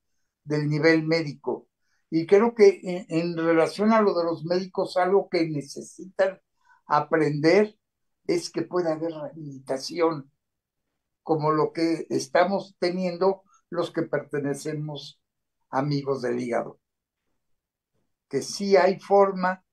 nivel médico. Y creo que en relación a lo de los médicos, algo que necesitan aprender es que puede haber rehabilitación, como lo que estamos teniendo los que pertenecemos a amigos del hígado, que sí hay forma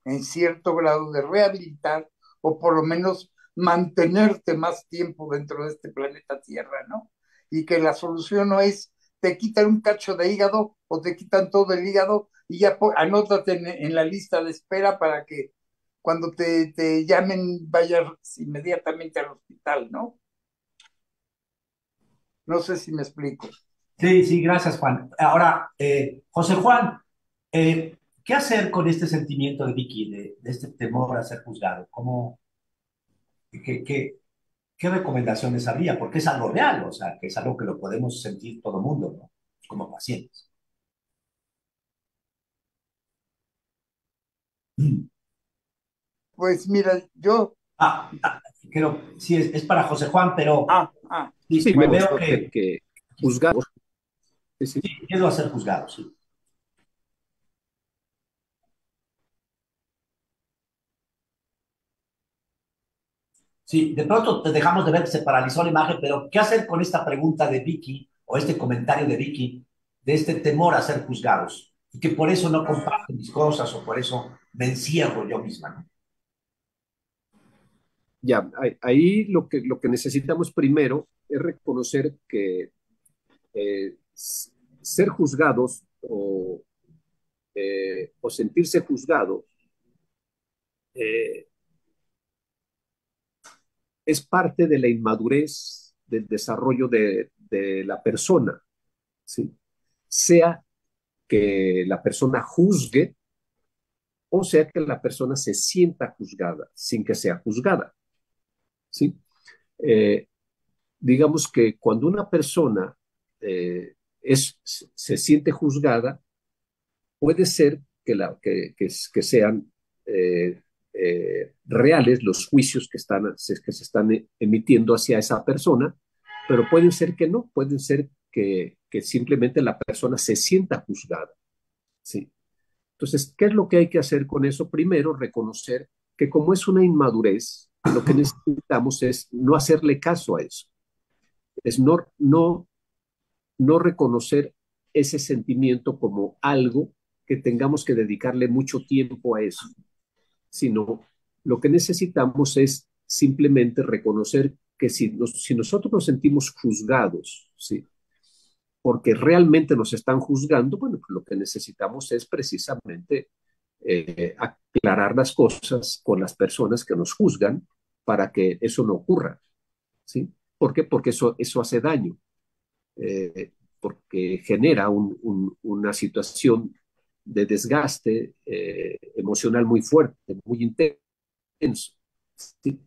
en cierto grado de rehabilitar o por lo menos mantenerte más tiempo dentro de este planeta Tierra, ¿no? Y que la solución no es te quitan un cacho de hígado o te quitan todo el hígado y ya anótate en la lista de espera para que cuando te llamen vayas inmediatamente al hospital, ¿no? No sé si me explico. Sí, sí, gracias, Juan. Ahora, José Juan, ¿qué hacer con este sentimiento de Vicky, de este temor a ser juzgado? Qué, qué, ¿Qué recomendaciones habría? Porque es algo real, o sea, que es algo que lo podemos sentir todo el mundo, ¿no? Como pacientes. Pues mira, yo... Sí, es para José Juan, pero Ah, ah, sí, Sí, me vemos veo que que juzgamos. Sí, sí. sí, quiero ser juzgado, sí. Sí, de pronto te dejamos de ver que se paralizó la imagen, pero ¿qué hacer con esta pregunta de Vicky o este comentario de Vicky de este temor a ser juzgados? Y que por eso no comparto mis cosas o por eso me encierro yo misma, ¿no? Ya, ahí lo que necesitamos primero es reconocer que ser juzgados o sentirse juzgados eh, es parte de la inmadurez del desarrollo de la persona, ¿sí? Sea que la persona juzgue o sea que la persona se sienta juzgada sin que sea juzgada, ¿sí? Eh, digamos que cuando una persona se siente juzgada, puede ser que sean reales los juicios que se están emitiendo hacia esa persona, pero pueden ser que no, pueden ser que simplemente la persona se sienta juzgada, ¿sí? Entonces, ¿qué es lo que hay que hacer con eso? Primero, reconocer que como es una inmadurez, lo que necesitamos es no hacerle caso a eso, es no reconocer ese sentimiento como algo que tengamos que dedicarle mucho tiempo a eso, sino lo que necesitamos es simplemente reconocer que si nosotros nos sentimos juzgados, ¿sí? Porque realmente nos están juzgando, bueno, pues lo que necesitamos es precisamente aclarar las cosas con las personas que nos juzgan para que eso no ocurra, ¿sí? ¿Por qué? Porque eso hace daño, porque genera una situación de desgaste emocional muy fuerte, muy intenso, ¿sí?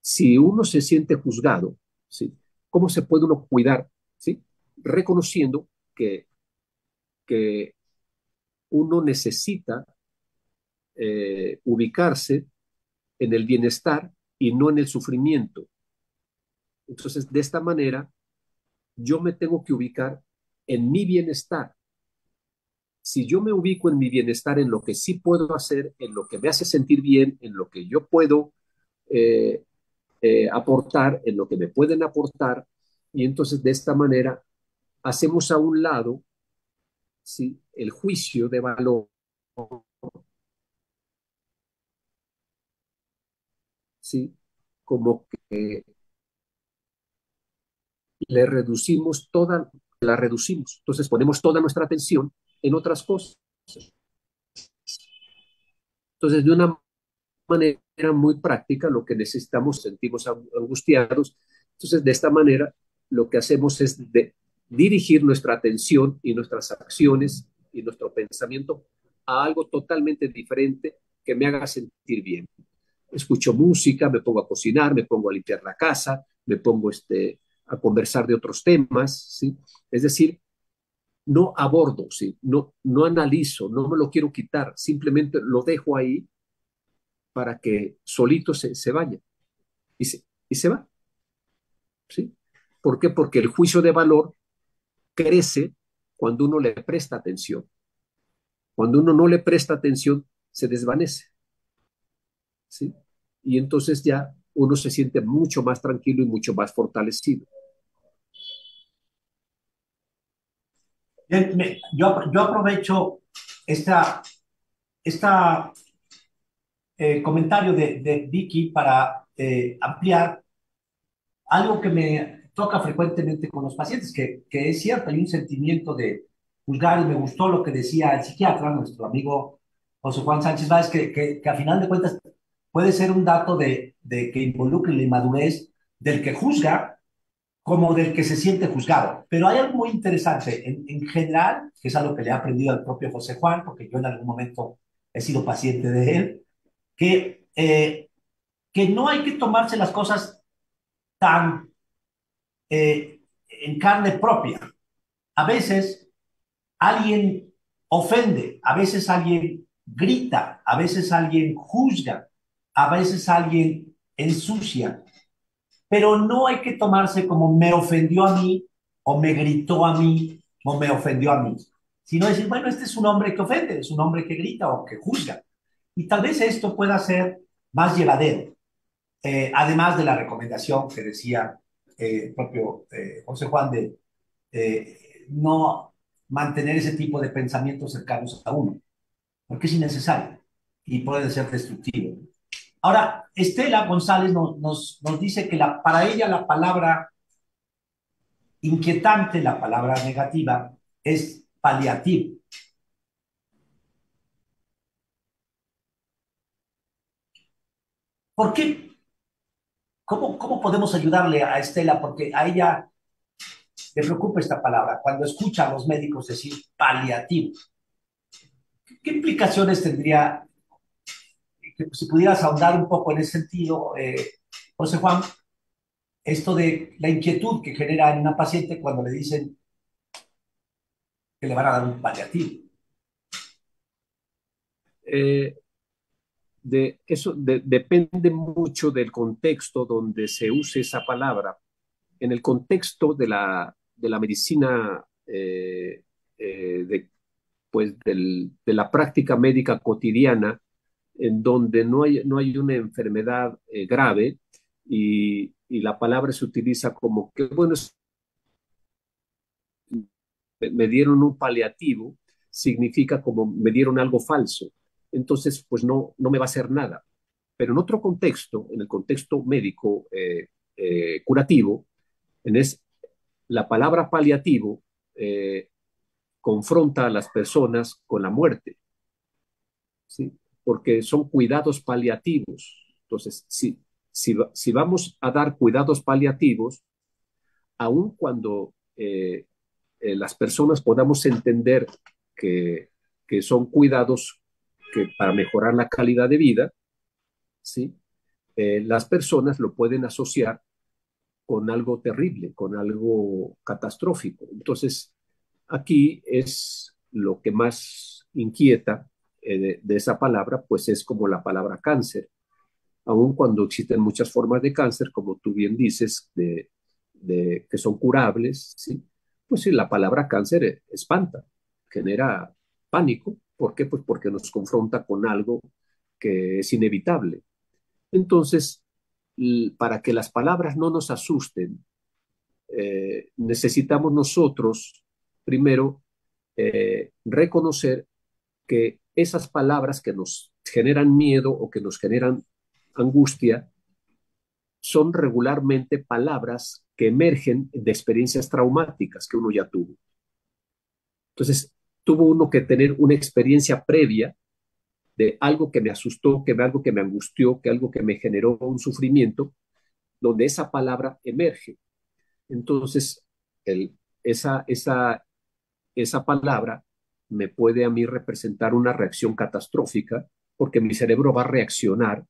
Si uno se siente juzgado, ¿sí? ¿Cómo se puede uno cuidar? ¿Sí? Reconociendo que uno necesita ubicarse en el bienestar y no en el sufrimiento. Entonces, de esta manera, yo me tengo que ubicar en mi bienestar, si yo me ubico en mi bienestar, en lo que sí puedo hacer, en lo que me hace sentir bien, en lo que yo puedo eh, aportar, en lo que me pueden aportar, y entonces de esta manera hacemos a un lado, ¿sí?, el juicio de valor, ¿sí?, como que le reducimos toda, la reducimos. Entonces ponemos toda nuestra atención en otras cosas. Entonces, de una manera muy práctica, lo que necesitamos, sentimos angustiados. Entonces, de esta manera, lo que hacemos es dirigir nuestra atención y nuestras acciones y nuestro pensamiento a algo totalmente diferente que me haga sentir bien. Escucho música, me pongo a cocinar, me pongo a limpiar la casa, me pongo a conversar de otros temas, ¿sí? Es decir, no abordo, ¿sí? No analizo, no me lo quiero quitar, simplemente lo dejo ahí para que solito se vaya y se va, ¿sí? ¿Por qué? Porque el juicio de valor crece cuando uno le presta atención. Cuando uno no le presta atención, se desvanece, ¿sí? Y entonces ya uno se siente mucho más tranquilo y mucho más fortalecido. Bien, yo aprovecho esta, esta comentario de Vicky para ampliar algo que me toca frecuentemente con los pacientes, que es cierto, hay un sentimiento de juzgar, y me gustó lo que decía el psiquiatra, nuestro amigo José Juan Sánchez Báez, que a final de cuentas puede ser un dato de que involucre la inmadurez del que juzga como del que se siente juzgado. Pero hay algo muy interesante en general, que es algo que le he aprendido al propio José Juan, porque yo en algún momento he sido paciente de él, que no hay que tomarse las cosas tan en carne propia. A veces alguien ofende, a veces alguien grita, a veces alguien juzga, a veces alguien ensucia, pero no hay que tomarse como me ofendió a mí, o me gritó a mí, o me ofendió a mí, sino decir, bueno, este es un hombre que ofende, es un hombre que grita o que juzga. Y tal vez esto pueda ser más llevadero, además de la recomendación que decía el propio José Juan de no mantener ese tipo de pensamientos cercanos a uno, porque es innecesario y puede ser destructivo. Ahora, Estela González nos dice que para ella la palabra inquietante, la palabra negativa, es paliativo. ¿Por qué? ¿Cómo podemos ayudarle a Estela? Porque a ella le preocupa esta palabra cuando escucha a los médicos decir paliativo. ¿Qué implicaciones tendría, que si pudieras ahondar un poco en ese sentido, José Juan, esto de la inquietud que genera en una paciente cuando le dicen que le van a dar un paliativo? Eh, depende mucho del contexto donde se use esa palabra. En el contexto de la medicina, pues de la práctica médica cotidiana, en donde no hay una enfermedad grave y la palabra se utiliza como que, bueno, me dieron un paliativo, significa como me dieron algo falso. Entonces, pues no me va a hacer nada. Pero en otro contexto, en el contexto médico curativo, la palabra paliativo eh, confronta a las personas con la muerte, ¿sí? Porque son cuidados paliativos. Entonces, si vamos a dar cuidados paliativos, aun cuando las personas podamos entender que, que son cuidados que para mejorar la calidad de vida, ¿sí? Las personas lo pueden asociar con algo terrible, con algo catastrófico. Entonces, aquí es lo que más inquieta de esa palabra, pues es como la palabra cáncer. Aun cuando existen muchas formas de cáncer, como tú bien dices, que son curables, ¿sí? Pues sí, la palabra cáncer espanta, genera pánico. ¿Por qué? Pues porque nos confronta con algo que es inevitable. Entonces, para que las palabras no nos asusten, necesitamos nosotros, primero, reconocer que esas palabras que nos generan miedo o que nos generan angustia son regularmente palabras que emergen de experiencias traumáticas que uno ya tuvo. Entonces, tuvo uno que tener una experiencia previa de algo que me asustó, algo que me angustió, que algo que me generó un sufrimiento, donde esa palabra emerge. Entonces, el, esa, esa, esa palabra me puede a mí representar una reacción catastrófica, porque mi cerebro va a reaccionar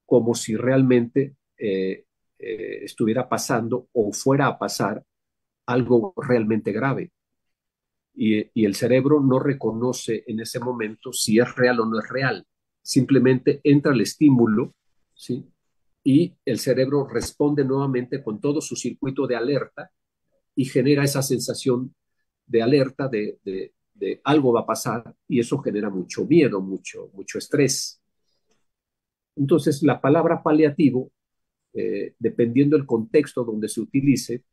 como si realmente estuviera pasando o fuera a pasar algo realmente grave. Y el cerebro no reconoce en ese momento si es real o no es real. Simplemente entra el estímulo, ¿sí? Y el cerebro responde nuevamente con todo su circuito de alerta y genera esa sensación de alerta de algo va a pasar, y eso genera mucho miedo, mucho estrés. Entonces, la palabra paliativo, dependiendo del contexto donde se utilice,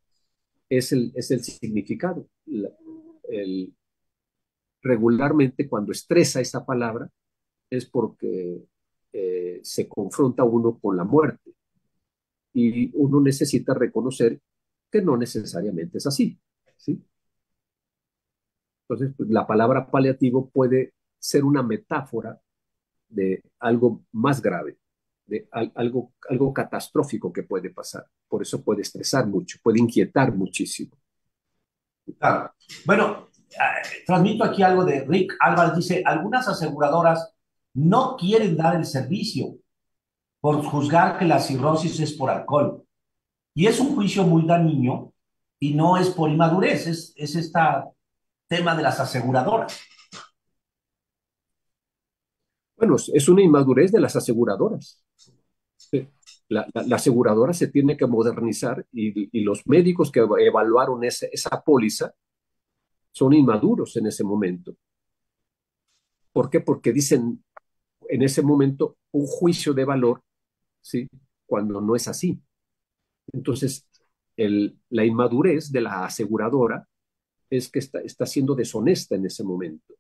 es el significado. El, regularmente cuando estresa esa palabra es porque se confronta uno con la muerte, y uno necesita reconocer que no necesariamente es así, ¿sí? Entonces, pues, la palabra paliativo puede ser una metáfora de algo más grave, de algo catastrófico que puede pasar. Por eso puede estresar mucho, puede inquietar muchísimo. Claro. Bueno, transmito aquí algo de Rick Álvarez. Dice, algunas aseguradoras no quieren dar el servicio por juzgar que la cirrosis es por alcohol. Y es un juicio muy dañino y no es por inmadurez, es este tema de las aseguradoras. Bueno, es una inmadurez de las aseguradoras. La aseguradora se tiene que modernizar, y los médicos que evaluaron esa póliza son inmaduros en ese momento. ¿Por qué? Porque dicen en ese momento un juicio de valor, ¿sí? Cuando no es así. Entonces, la inmadurez de la aseguradora es que está siendo deshonesta en ese momento.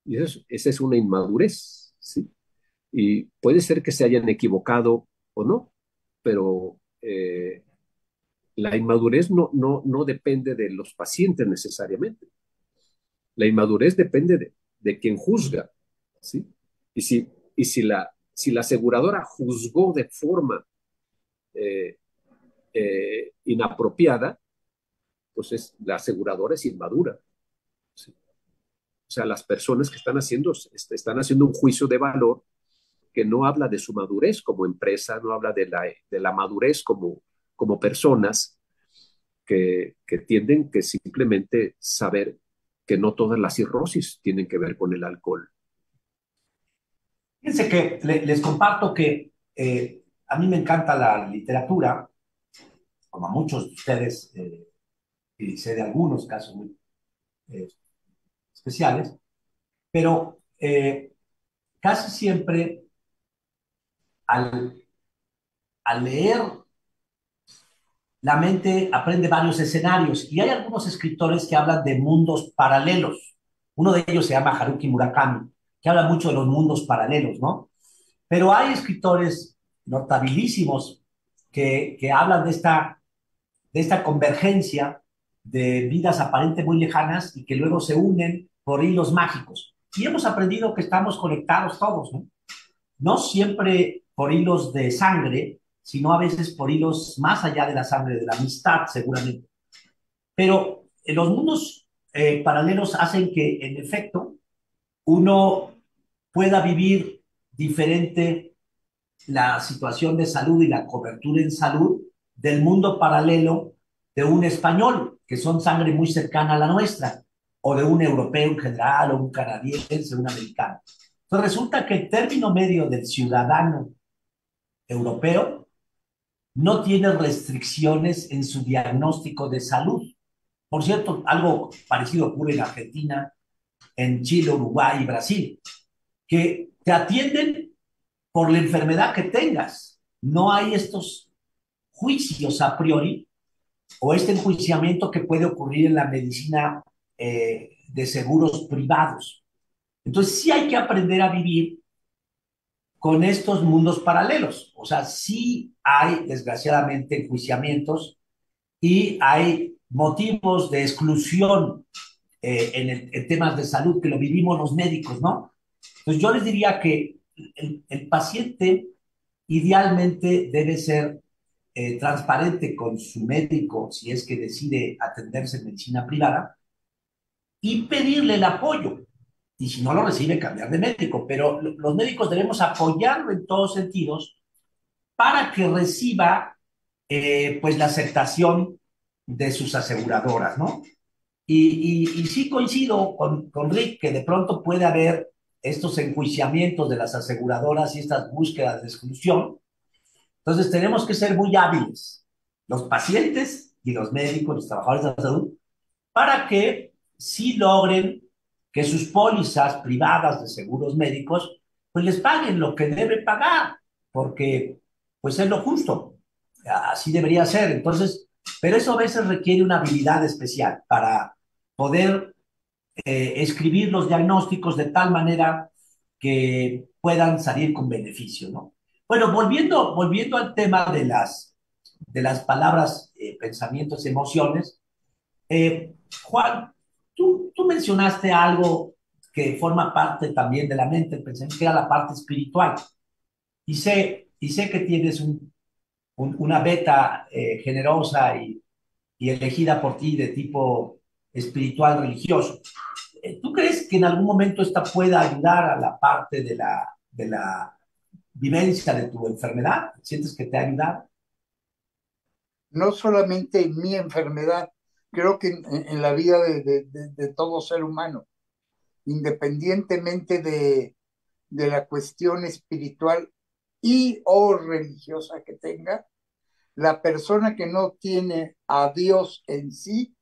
Y esa es una inmadurez, ¿sí? Y puede ser que se hayan equivocado o no, pero la inmadurez no depende de los pacientes necesariamente. La inmadurez depende de quien juzga, ¿sí? Y si la aseguradora juzgó de forma eh, inapropiada, pues la aseguradora es inmadura, ¿sí? O sea, las personas que están haciendo un juicio de valor que no habla de su madurez como empresa, no habla de la madurez como personas que tienden que simplemente saber que no todas las cirrosis tienen que ver con el alcohol. Fíjense que les comparto que a mí me encanta la literatura, como a muchos de ustedes, y sé de algunos casos muy eh, especiales, pero casi siempre al, al leer la mente aprende varios escenarios, y hay algunos escritores que hablan de mundos paralelos. Uno de ellos se llama Haruki Murakami, que habla mucho de los mundos paralelos, ¿no? Pero hay escritores notabilísimos que hablan de esta convergencia de vidas aparentemente muy lejanas y que luego se unen por hilos mágicos. Y hemos aprendido que estamos conectados todos, ¿no? No siempre por hilos de sangre, sino a veces por hilos más allá de la sangre, de la amistad, seguramente. Pero los mundos paralelos hacen que, en efecto, uno pueda vivir diferente la situación de salud y la cobertura en salud del mundo paralelo de un español, que son sangre muy cercana a la nuestra, o de un europeo en general, o un canadiense, un americano. Entonces resulta que el término medio del ciudadano europeo no tiene restricciones en su diagnóstico de salud. Por cierto, algo parecido ocurre en Argentina, en Chile, Uruguay y Brasil, que te atienden por la enfermedad que tengas. No hay estos juicios a priori o este enjuiciamiento que puede ocurrir en la medicina de seguros privados. Entonces sí hay que aprender a vivir con estos mundos paralelos. O sea, sí hay, desgraciadamente, enjuiciamientos y hay motivos de exclusión en temas de salud que lo vivimos los médicos, ¿no? Entonces yo les diría que el paciente idealmente debe ser transparente con su médico si es que decide atenderse en medicina privada y pedirle el apoyo. Y si no lo recibe, cambiar de médico. Pero los médicos debemos apoyarlo en todos sentidos para que reciba pues la aceptación de sus aseguradoras, ¿no? Y sí coincido con Rick que de pronto puede haber estos enjuiciamientos de las aseguradoras y estas búsquedas de exclusión. Entonces tenemos que ser muy hábiles, los pacientes y los médicos, los trabajadores de la salud, para que sí logren que sus pólizas privadas de seguros médicos pues les paguen lo que deben pagar, porque pues es lo justo, así debería ser. Entonces, pero eso a veces requiere una habilidad especial para poder escribir los diagnósticos de tal manera que puedan salir con beneficio, ¿no? Bueno, volviendo al tema de las palabras, pensamientos, emociones, Juan, tú mencionaste algo que forma parte también de la mente, el pensamiento, que era la parte espiritual. Y sé que tienes una beta generosa y elegida por ti de tipo espiritual religioso. ¿Tú crees que en algún momento esta pueda ayudar a la parte de la vivencia de tu enfermedad? ¿Sientes que te ha ayudado? No solamente en mi enfermedad, creo que en la vida de todo ser humano, independientemente de la cuestión espiritual y o religiosa que tenga, la persona que no tiene a Dios en sí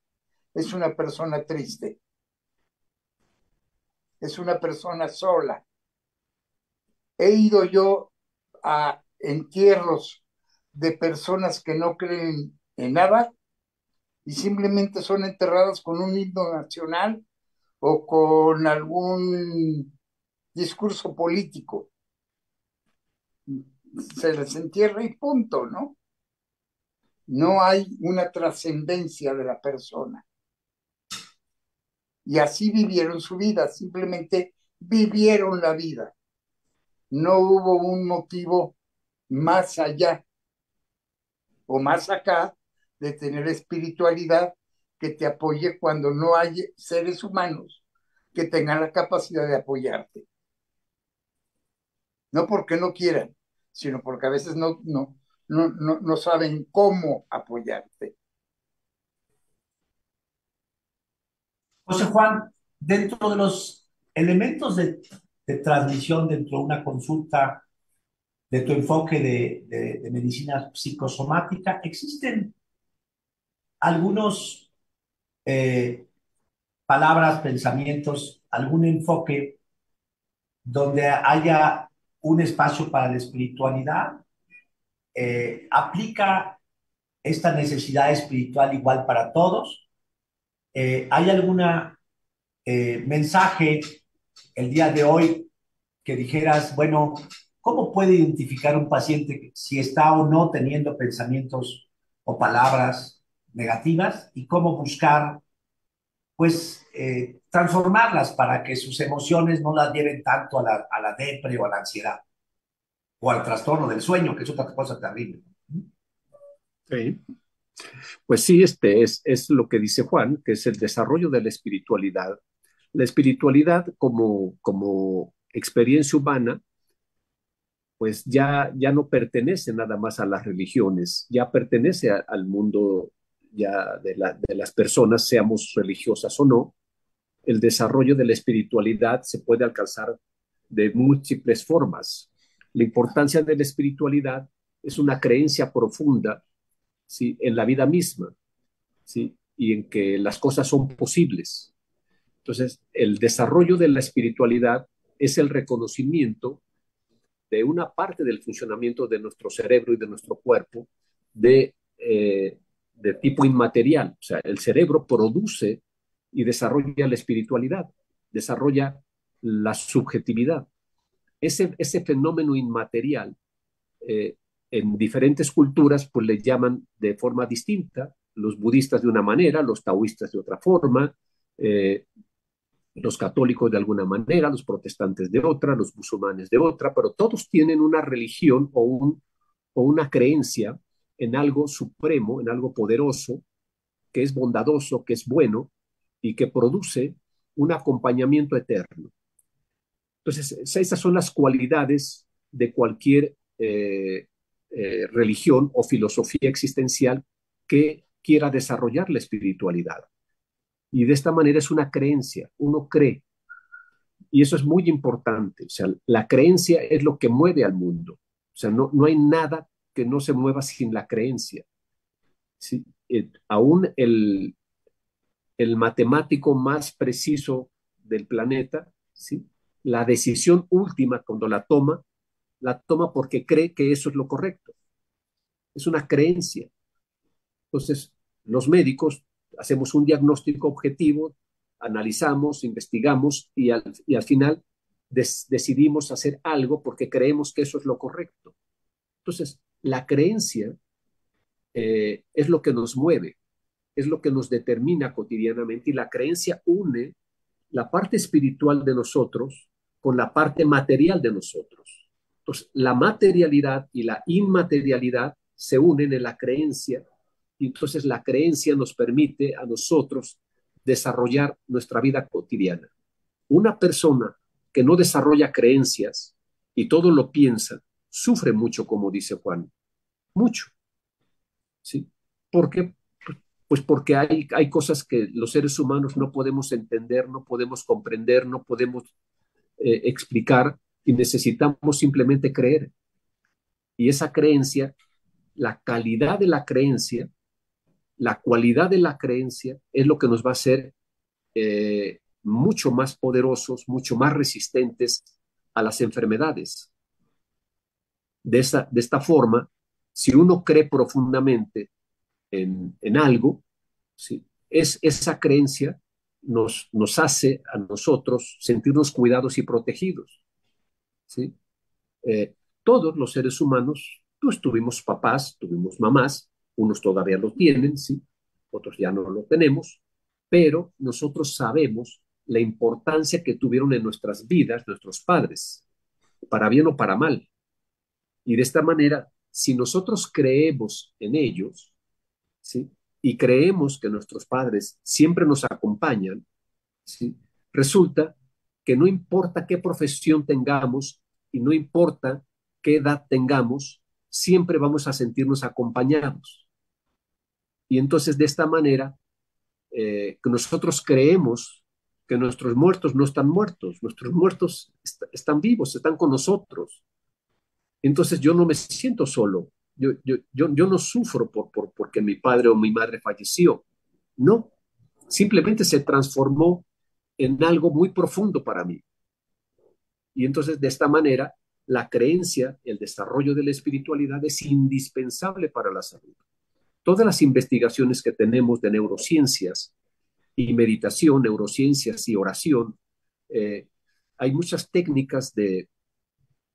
es una persona triste, es una persona sola. He ido yo a entierros de personas que no creen en nada y simplemente son enterradas con un himno nacional o con algún discurso político. Se les entierra y punto, ¿no? No hay una trascendencia de la persona. Y así vivieron su vida, simplemente vivieron la vida. No hubo un motivo más allá o más acá de tener espiritualidad que te apoye cuando no hay seres humanos que tengan la capacidad de apoyarte. No porque no quieran, sino porque a veces no saben cómo apoyarte. José Juan, dentro de los elementos de transmisión dentro de una consulta, de tu enfoque de medicina psicosomática, ¿existen algunos palabras, pensamientos, algún enfoque donde haya un espacio para la espiritualidad? ¿Aplica esta necesidad espiritual igual para todos? ¿Hay alguna mensaje el día de hoy que dijeras, bueno, ¿cómo puede identificar un paciente si está o no teniendo pensamientos o palabras negativas y cómo buscar, pues, transformarlas para que sus emociones no las lleven tanto a la depre o a la ansiedad o al trastorno del sueño, que es otra cosa terrible? Sí. Pues sí, es lo que dice Juan, que es el desarrollo de la espiritualidad. La espiritualidad como experiencia humana, pues ya no pertenece nada más a las religiones, ya pertenece al mundo ya de las personas, seamos religiosas o no. El desarrollo de la espiritualidad se puede alcanzar de múltiples formas. La importancia de la espiritualidad es una creencia profunda, ¿sí?, en la vida misma, ¿sí?, y en que las cosas son posibles. Entonces, el desarrollo de la espiritualidad es el reconocimiento de una parte del funcionamiento de nuestro cerebro y de nuestro cuerpo de tipo inmaterial. O sea, el cerebro produce y desarrolla la espiritualidad, desarrolla la subjetividad. Ese fenómeno inmaterial, eh, en diferentes culturas, pues le llaman de forma distinta, los budistas de una manera, los taoístas de otra forma, eh, los católicos de alguna manera, los protestantes de otra, los musulmanes de otra, pero todos tienen una religión o una creencia en algo supremo, en algo poderoso, que es bondadoso, que es bueno y que produce un acompañamiento eterno. Entonces, esas son las cualidades de cualquier religión o filosofía existencial que quiera desarrollar la espiritualidad. Y de esta manera es una creencia, uno cree. Y eso es muy importante. O sea, la creencia es lo que mueve al mundo. O sea, no hay nada que no se mueva sin la creencia. ¿Sí? Aún el matemático más preciso del planeta, ¿sí? La decisión última cuando la toma porque cree que eso es lo correcto. Es una creencia. Entonces, los médicos hacemos un diagnóstico objetivo, analizamos, investigamos y al final decidimos hacer algo porque creemos que eso es lo correcto. Entonces, la creencia es lo que nos mueve, es lo que nos determina cotidianamente y la creencia une la parte espiritual de nosotros con la parte material de nosotros. Entonces, la materialidad y la inmaterialidad se unen en la creencia y entonces la creencia nos permite a nosotros desarrollar nuestra vida cotidiana. Una persona que no desarrolla creencias y todo lo piensa, sufre mucho, como dice Juan, mucho, ¿sí? ¿Por qué? Pues porque hay cosas que los seres humanos no podemos entender, no podemos comprender, no podemos explicar y necesitamos simplemente creer. Y esa creencia, la calidad de la creencia, la cualidad de la creencia es lo que nos va a hacer mucho más poderosos, mucho más resistentes a las enfermedades. De esta forma, si uno cree profundamente en algo, ¿sí? Esa creencia nos hace a nosotros sentirnos cuidados y protegidos, ¿sí? Eh, Todos los seres humanos, pues tuvimos papás, tuvimos mamás, unos todavía lo tienen, ¿sí? Otros ya no lo tenemos, pero nosotros sabemos la importancia que tuvieron en nuestras vidas nuestros padres, para bien o para mal. Y de esta manera, si nosotros creemos en ellos, ¿sí? Y creemos que nuestros padres siempre nos acompañan, ¿sí? Resulta que no importa qué profesión tengamos y no importa qué edad tengamos, siempre vamos a sentirnos acompañados. Y entonces de esta manera, que nosotros creemos que nuestros muertos no están muertos, nuestros muertos están vivos, están con nosotros. Entonces yo no me siento solo, yo no sufro porque mi padre o mi madre falleció, no, simplemente se transformó en algo muy profundo para mí. Y entonces de esta manera, la creencia, el desarrollo de la espiritualidad es indispensable para la salud. Todas las investigaciones que tenemos de neurociencias y meditación, neurociencias y oración, hay muchas técnicas de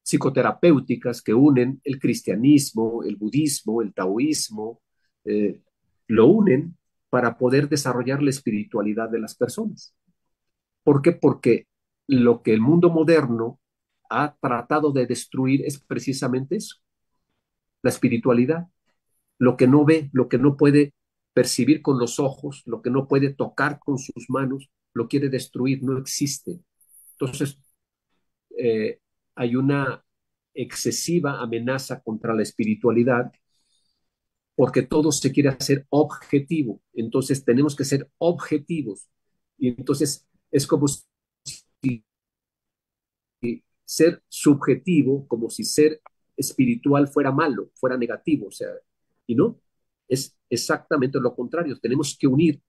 psicoterapéuticas que unen el cristianismo, el budismo, el taoísmo, eh, lo unen para poder desarrollar la espiritualidad de las personas. ¿Por qué? Porque lo que el mundo moderno ha tratado de destruir es precisamente eso, la espiritualidad, lo que no ve, lo que no puede percibir con los ojos, lo que no puede tocar con sus manos, lo quiere destruir, no existe. Entonces, hay una excesiva amenaza contra la espiritualidad porque todo se quiere hacer objetivo. Entonces, tenemos que ser objetivos. Y entonces, es como si ser subjetivo, como si ser espiritual fuera malo, fuera negativo, o sea, y no, es exactamente lo contrario. Tenemos que unir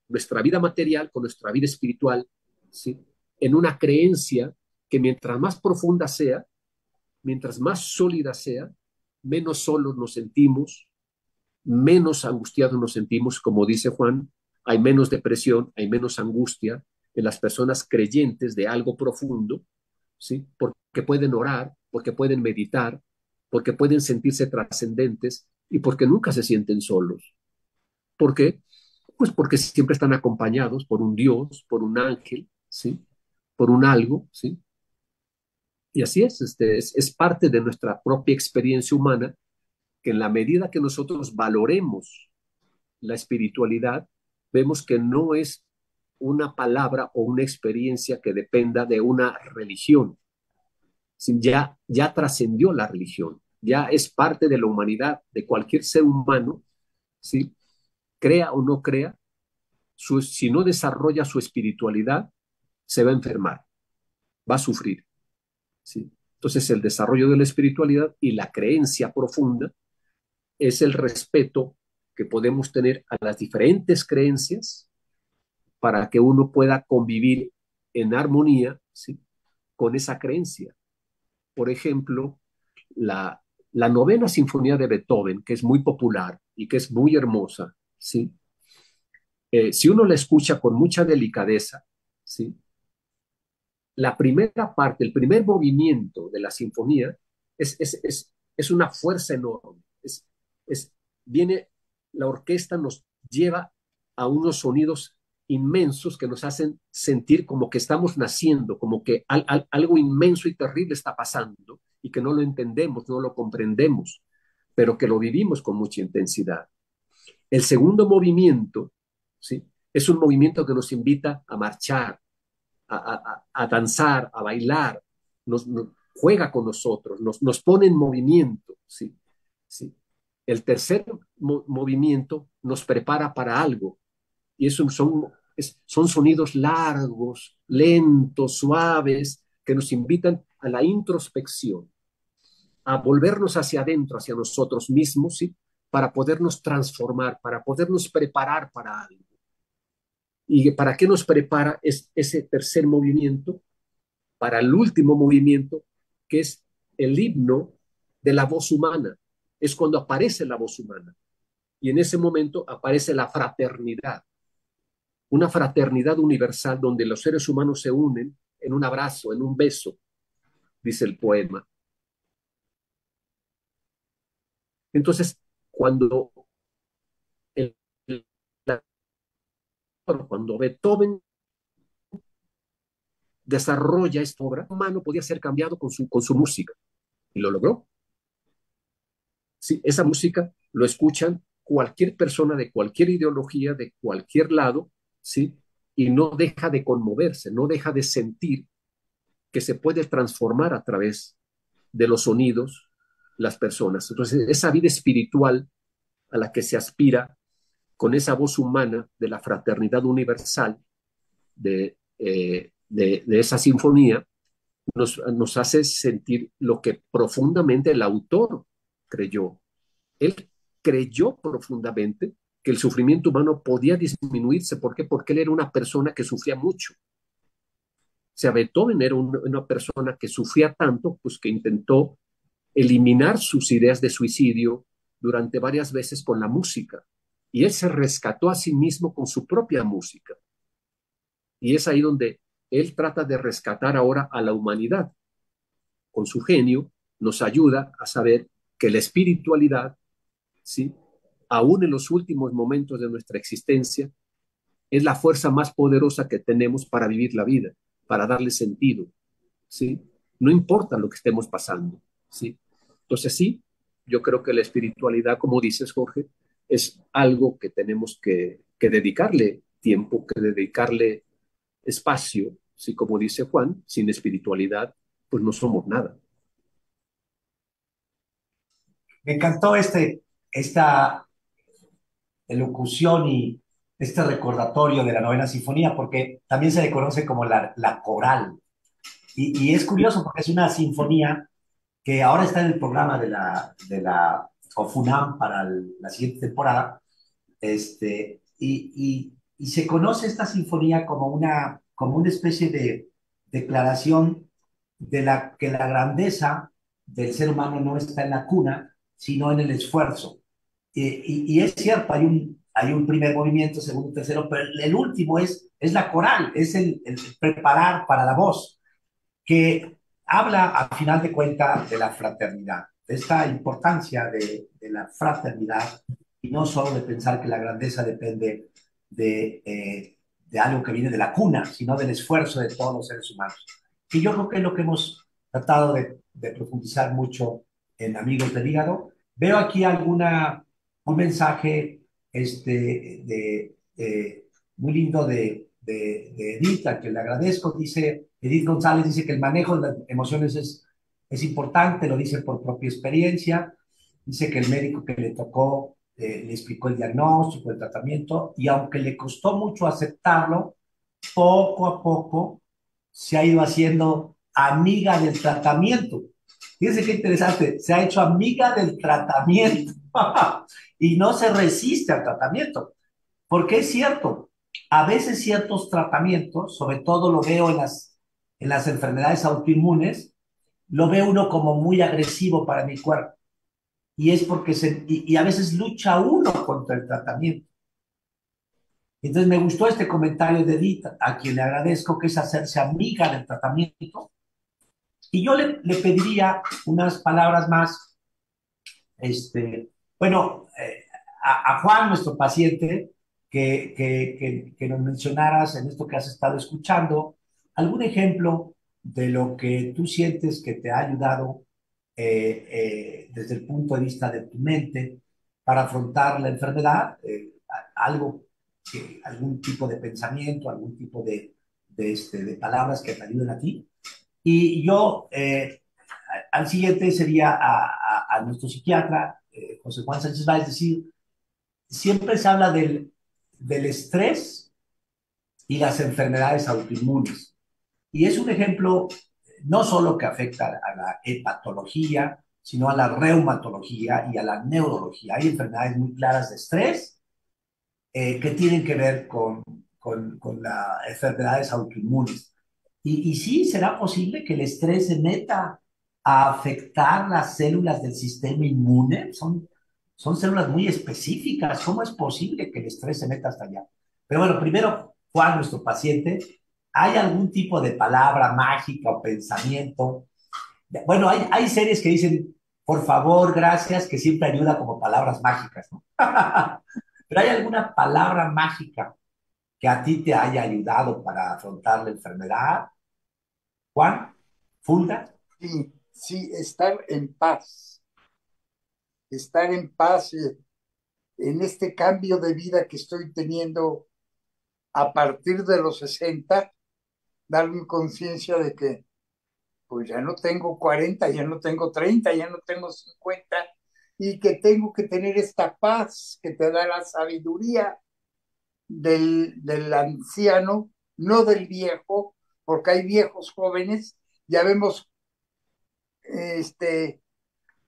nuestra vida material con nuestra vida espiritual ¿sí? En una creencia que mientras más profunda sea, mientras más sólida sea, menos solos nos sentimos, menos angustiados nos sentimos, como dice Juan, hay menos depresión, hay menos angustia en las personas creyentes de algo profundo, ¿sí? Porque pueden orar, porque pueden meditar, porque pueden sentirse trascendentes y porque nunca se sienten solos. ¿Por qué? Pues porque siempre están acompañados por un Dios, por un ángel, ¿sí? Por un algo, ¿sí? Y así es parte de nuestra propia experiencia humana que en la medida que nosotros valoremos la espiritualidad, vemos que no es una palabra o una experiencia que dependa de una religión. Ya trascendió la religión, ya es parte de la humanidad, de cualquier ser humano, ¿sí? Crea o no crea, si no desarrolla su espiritualidad, se va a enfermar, va a sufrir, ¿sí? Entonces, el desarrollo de la espiritualidad y la creencia profunda es el respeto que podemos tener a las diferentes creencias para que uno pueda convivir en armonía, ¿sí? Con esa creencia. Por ejemplo, la novena sinfonía de Beethoven, que es muy popular y que es muy hermosa, ¿sí? Si uno la escucha con mucha delicadeza, ¿sí? La primera parte, el primer movimiento de la sinfonía es una fuerza enorme. Es, viene, la orquesta nos lleva a unos sonidos inmensos que nos hacen sentir como que estamos naciendo, como que algo inmenso y terrible está pasando y que no lo entendemos, no lo comprendemos, pero que lo vivimos con mucha intensidad. El segundo movimiento, ¿sí? Es un movimiento que nos invita a marchar, a danzar, a bailar, juega con nosotros, nos pone en movimiento, ¿sí? ¿Sí? El tercer movimiento nos prepara para algo, y eso son sonidos largos, lentos, suaves, que nos invitan a la introspección, a volvernos hacia adentro, hacia nosotros mismos, ¿sí? Para podernos transformar, para podernos preparar para algo. ¿Y para qué nos prepara ese tercer movimiento? Para el último movimiento, que es el himno de la voz humana. Es cuando aparece la voz humana. Y en ese momento aparece la fraternidad, una fraternidad universal donde los seres humanos se unen en un abrazo, en un beso, dice el poema. Entonces, el, cuando Beethoven desarrolla esta obra, el humano podía ser cambiado con su música, y lo logró. Sí, esa música lo escuchan cualquier persona de cualquier ideología, de cualquier lado, ¿sí? Y no deja de conmoverse, no deja de sentir que se puede transformar a través de los sonidos las personas. Entonces, esa vida espiritual a la que se aspira con esa voz humana de la fraternidad universal de esa sinfonía, nos hace sentir lo que profundamente el autor creyó. Él creyó profundamente que el sufrimiento humano podía disminuirse. ¿Por qué? Porque él era una persona que sufría mucho. O sea, Beethoven era una persona que sufría tanto, pues que intentó eliminar sus ideas de suicidio durante varias veces con la música. Y él se rescató a sí mismo con su propia música. Y es ahí donde él trata de rescatar ahora a la humanidad. Con su genio nos ayuda a saber que la espiritualidad, ¿sí? Aún en los últimos momentos de nuestra existencia, es la fuerza más poderosa que tenemos para vivir la vida, para darle sentido, ¿sí? No importa lo que estemos pasando, ¿sí? Entonces sí, yo creo que la espiritualidad, como dices, Jorge, es algo que tenemos que dedicarle tiempo, que dedicarle espacio, ¿sí? Como dice Juan, sin espiritualidad, pues no somos nada. Me encantó esta elocución y este recordatorio de la novena sinfonía, porque también se le conoce como la coral. Y es curioso porque es una sinfonía que ahora está en el programa de la OFUNAM para la siguiente temporada, y se conoce esta sinfonía como una como una especie de declaración que la grandeza del ser humano no está en la cuna, sino en el esfuerzo. Y es cierto, hay un primer movimiento, segundo, tercero, pero el último es la coral, es el preparar para la voz, que habla a final de cuentas de la fraternidad, de esta importancia de la fraternidad y no solo de pensar que la grandeza depende de algo que viene de la cuna, sino del esfuerzo de todos los seres humanos. Y yo creo que es lo que hemos tratado de profundizar mucho en Amigos del Hígado. Veo aquí un mensaje muy lindo de Edith, a quien le agradezco. Dice, Edith González dice que el manejo de las emociones es importante, lo dice por propia experiencia. Dice que el médico que le tocó le explicó el diagnóstico, el tratamiento, y aunque le costó mucho aceptarlo, poco a poco se ha ido haciendo amiga del tratamiento. Fíjense qué interesante, se ha hecho amiga del tratamiento y no se resiste al tratamiento, porque es cierto, a veces ciertos tratamientos, sobre todo lo veo en las enfermedades autoinmunes, lo ve uno como muy agresivo para mi cuerpo, y es porque y a veces lucha uno contra el tratamiento. Entonces me gustó este comentario de Edith, a quien le agradezco, que es hacerse amiga del tratamiento. Y yo le pediría unas palabras más, bueno, a Juan, nuestro paciente, que nos mencionaras en esto que has estado escuchando, algún ejemplo de lo que tú sientes que te ha ayudado desde el punto de vista de tu mente para afrontar la enfermedad, algún tipo de pensamiento, algún tipo de palabras que te ayuden a ti. Y yo, al siguiente sería a nuestro psiquiatra, José Juan Sánchez Báez, decir, siempre se habla del estrés y las enfermedades autoinmunes. Y es un ejemplo no solo que afecta a la hepatología, sino a la reumatología y a la neurología. Hay enfermedades muy claras de estrés que tienen que ver con las enfermedades autoinmunes. Y sí, será posible que el estrés se meta a afectar las células del sistema inmune. Son células muy específicas. ¿Cómo es posible que el estrés se meta hasta allá? Pero bueno, primero, Juan, nuestro paciente, ¿hay algún tipo de palabra mágica o pensamiento? Bueno, hay series que dicen, por favor, gracias, que siempre ayuda como palabras mágicas, ¿no? Pero ¿hay alguna palabra mágica que a ti te haya ayudado para afrontar la enfermedad? Juan, Fulda. Sí, sí, estar en paz en este cambio de vida que estoy teniendo a partir de los 60, darme conciencia de que pues ya no tengo 40, ya no tengo 30, ya no tengo 50, y que tengo que tener esta paz que te da la sabiduría del anciano, no del viejo, porque hay viejos jóvenes, ya vemos,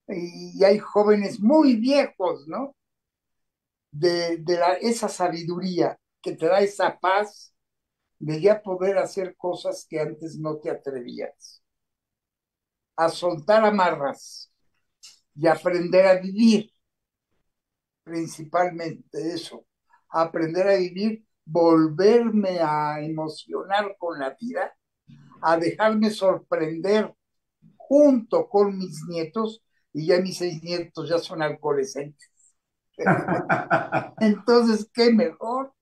y hay jóvenes muy viejos, ¿no? Esa sabiduría que te da esa paz de ya poder hacer cosas que antes no te atrevías, a soltar amarras y aprender a vivir, principalmente eso, aprender a vivir, volverme a emocionar con la vida, a dejarme sorprender junto con mis nietos, y ya mis 6 nietos ya son adolescentes. Entonces, qué mejor.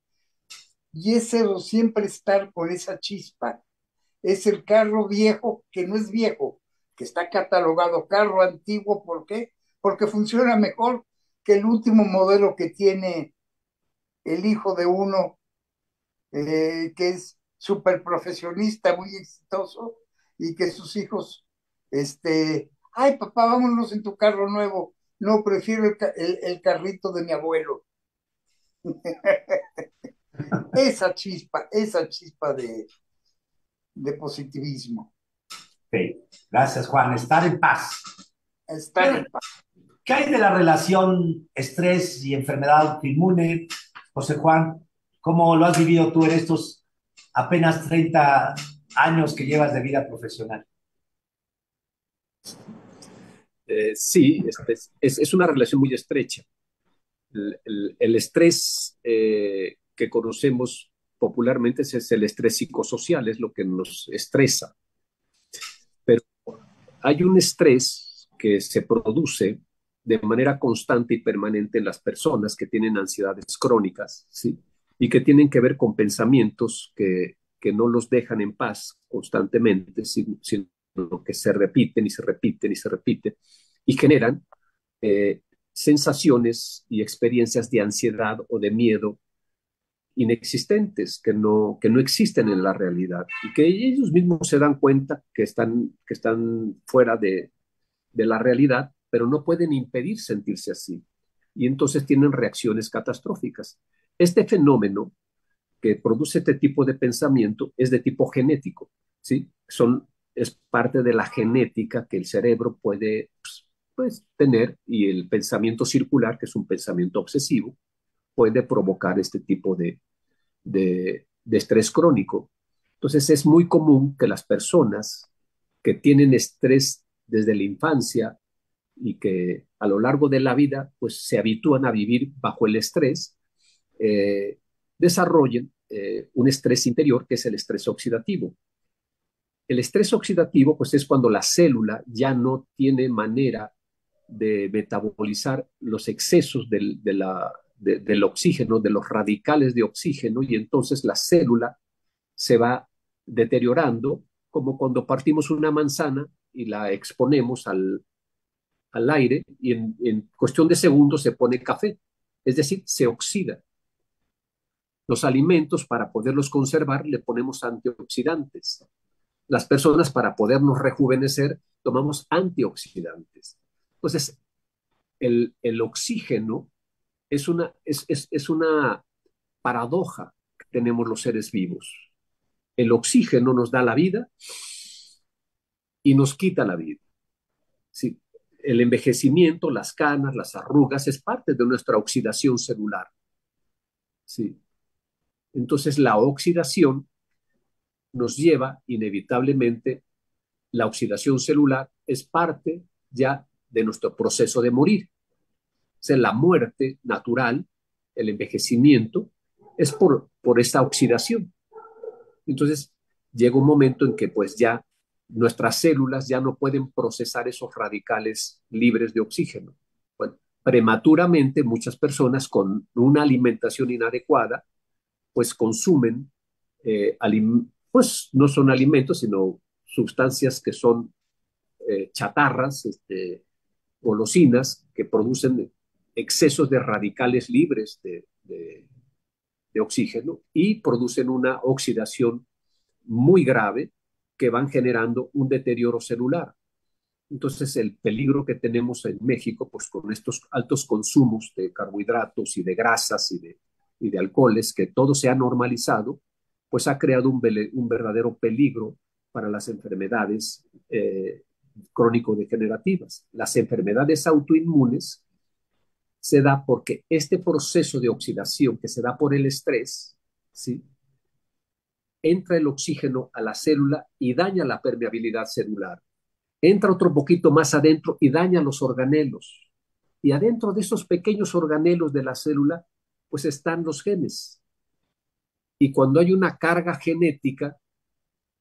Y es eso, siempre estar con esa chispa. Es el carro viejo que no es viejo, que está catalogado carro antiguo. ¿Por qué? Porque funciona mejor que el último modelo que tiene el hijo de uno, que es súper profesionista, muy exitoso, y que sus hijos, ay papá, vámonos en tu carro nuevo. No, prefiero el carrito de mi abuelo. Esa chispa de positivismo. Okay. Gracias, Juan. Estar en paz. Estar en paz. ¿Qué hay de la relación estrés y enfermedad autoinmune, José Juan? ¿Cómo lo has vivido tú en estos apenas 30 años que llevas de vida profesional. Sí, es una relación muy estrecha. El estrés que conocemos popularmente es el estrés psicosocial, es lo que nos estresa. Pero hay un estrés que se produce de manera constante y permanente en las personas que tienen ansiedades crónicas, ¿sí? Y que tienen que ver con pensamientos que no los dejan en paz constantemente, sino que se repiten y se repiten y se repiten y generan eh, sensaciones y experiencias de ansiedad o de miedo inexistentes, que no existen en la realidad y que ellos mismos se dan cuenta que están fuera de la realidad, pero no pueden impedir sentirse así. Y entonces tienen reacciones catastróficas. Este fenómeno que produce este tipo de pensamiento es de tipo genético, ¿sí? Es parte de la genética que el cerebro puede pues, tener, y el pensamiento circular, que es un pensamiento obsesivo, puede provocar este tipo de estrés crónico. Entonces es muy común que las personas que tienen estrés desde la infancia y que a lo largo de la vida pues se habitúan a vivir bajo el estrés, desarrollen un estrés interior que es el estrés oxidativo. El estrés oxidativo pues es cuando la célula ya no tiene manera de metabolizar los excesos del oxígeno, de los radicales de oxígeno, y entonces la célula se va deteriorando, como cuando partimos una manzana y la exponemos al aire y en cuestión de segundos se pone café, es decir, se oxida. Los alimentos, para poderlos conservar, le ponemos antioxidantes. Las personas, para podernos rejuvenecer, tomamos antioxidantes. Entonces, el oxígeno es una paradoja que tenemos los seres vivos. El oxígeno nos da la vida y nos quita la vida. ¿Sí? El envejecimiento, las canas, las arrugas, es parte de nuestra oxidación celular. ¿Sí? Entonces, la oxidación nos lleva inevitablemente, la oxidación celular es parte ya de nuestro proceso de morir. O sea, la muerte natural, el envejecimiento, es por esta oxidación. Entonces, llega un momento en que pues ya nuestras células ya no pueden procesar esos radicales libres de oxígeno. Bueno, prematuramente muchas personas con una alimentación inadecuada pues consumen, pues no son alimentos, sino sustancias que son chatarras, golosinas, que producen excesos de radicales libres de oxígeno y producen una oxidación muy grave que van generando un deterioro celular. Entonces, el peligro que tenemos en México, pues con estos altos consumos de carbohidratos y de grasas y de alcoholes, que todo se ha normalizado, pues ha creado un verdadero peligro para las enfermedades crónico-degenerativas. Las enfermedades autoinmunes se da porque este proceso de oxidación que se da por el estrés, ¿sí? Entra el oxígeno a la célula y daña la permeabilidad celular. Entra otro poquito más adentro y daña los organelos. Y adentro de esos pequeños organelos de la célula, pues están los genes. Y cuando hay una carga genética,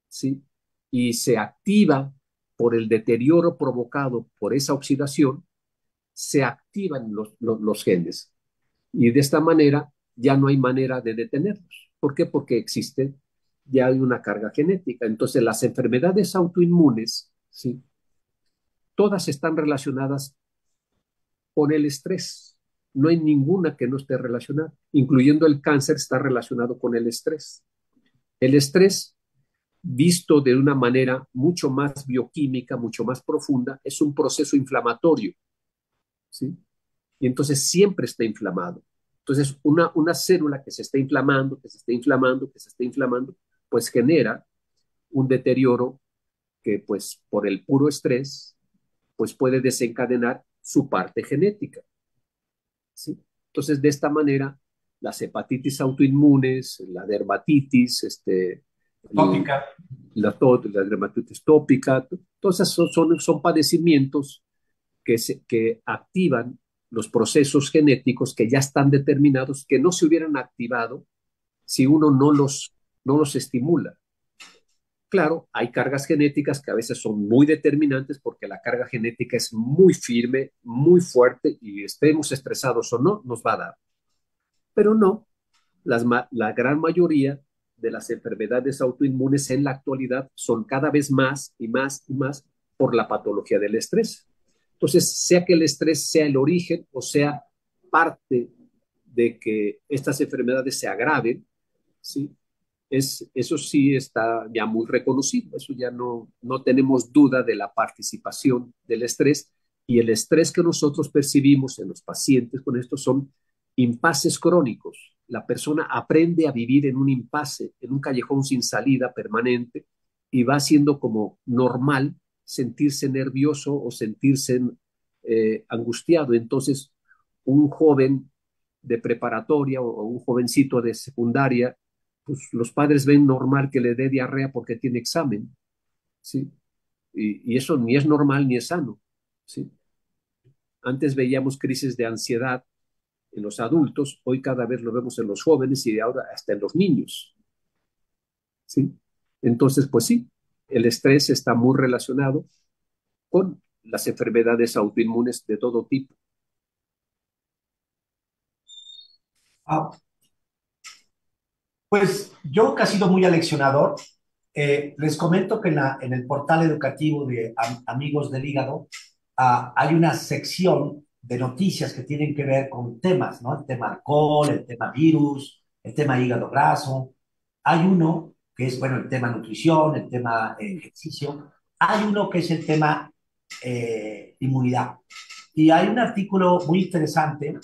¿sí? Y se activa por el deterioro provocado por esa oxidación, se activan los genes. Y de esta manera ya no hay manera de detenerlos. ¿Por qué? Porque existe, ya hay una carga genética. Entonces las enfermedades autoinmunes, ¿sí? Todas están relacionadas con el estrés. No hay ninguna que no esté relacionada, incluyendo el cáncer está relacionado con el estrés. El estrés, visto de una manera mucho más bioquímica, mucho más profunda, es un proceso inflamatorio, ¿sí? Y entonces siempre está inflamado. Entonces, una célula que se está inflamando, que se está inflamando, que se está inflamando, pues genera un deterioro que, pues, por el puro estrés, pues puede desencadenar su parte genética, ¿sí? Entonces, de esta manera, las hepatitis autoinmunes, la dermatitis, el- Tópica. la dermatitis tópica, todas esas son padecimientos que activan los procesos genéticos que ya están determinados, que no se hubieran activado si uno no los estimula. Claro, hay cargas genéticas que a veces son muy determinantes porque la carga genética es muy firme, muy fuerte y estemos estresados o no, nos va a dar. Pero no, la gran mayoría de las enfermedades autoinmunes en la actualidad son cada vez más y más y más por la patología del estrés. Entonces, sea que el estrés sea el origen o sea parte de que estas enfermedades se agraven, ¿sí? Eso sí está ya muy reconocido, eso ya no tenemos duda de la participación del estrés y el estrés que nosotros percibimos en los pacientes con esto son impases crónicos. La persona aprende a vivir en un impasse, en un callejón sin salida permanente y va siendo como normal sentirse nervioso o sentirse angustiado. Entonces, un joven de preparatoria o un jovencito de secundaria pues los padres ven normal que le dé diarrea porque tiene examen, ¿sí? Y eso ni es normal ni es sano, ¿sí? Antes veíamos crisis de ansiedad en los adultos, hoy cada vez lo vemos en los jóvenes y ahora hasta en los niños, ¿sí? Entonces, pues sí, el estrés está muy relacionado con las enfermedades autoinmunes de todo tipo. Ah, pues yo que he sido muy aleccionador, les comento que en el portal educativo de Amigos del Hígado hay una sección de noticias que tienen que ver con temas, ¿no? El tema alcohol, el tema virus, el tema hígado graso. Hay uno que es, bueno, el tema nutrición, el tema ejercicio. Hay uno que es el tema inmunidad. Y hay un artículo muy interesante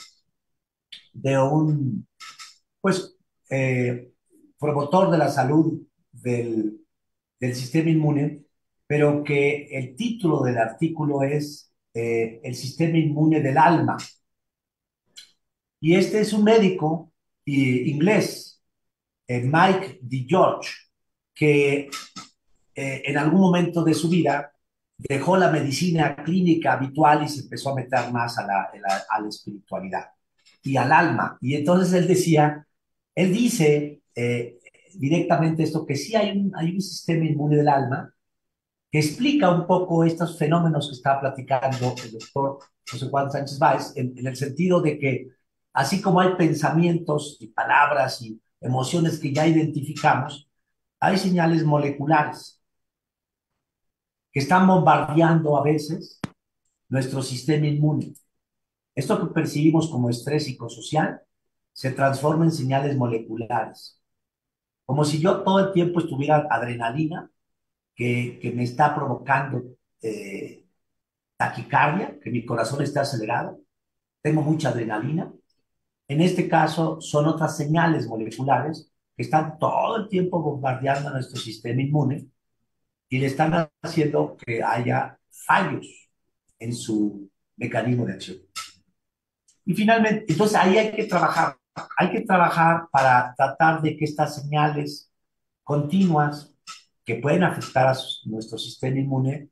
de un, pues, promotor de la salud del sistema inmune, pero que el título del artículo es El sistema inmune del alma. Y este es un médico inglés, Mike DeGeorge, que en algún momento de su vida dejó la medicina clínica habitual y se empezó a meter más a la espiritualidad y al alma. Y entonces él dice directamente esto, que sí hay un sistema inmune del alma que explica un poco estos fenómenos que está platicando el doctor José Juan Sánchez Báez, en el sentido de que así como hay pensamientos y palabras y emociones que ya identificamos, hay señales moleculares que están bombardeando a veces nuestro sistema inmune. Esto que percibimos como estrés psicosocial se transforma en señales moleculares, como si yo todo el tiempo estuviera adrenalina que me está provocando taquicardia, que mi corazón está acelerado, tengo mucha adrenalina. En este caso son otras señales moleculares que están todo el tiempo bombardeando a nuestro sistema inmune y le están haciendo que haya fallos en su mecanismo de acción. Y finalmente, entonces ahí hay que trabajar para tratar de que estas señales continuas que pueden afectar a nuestro sistema inmune,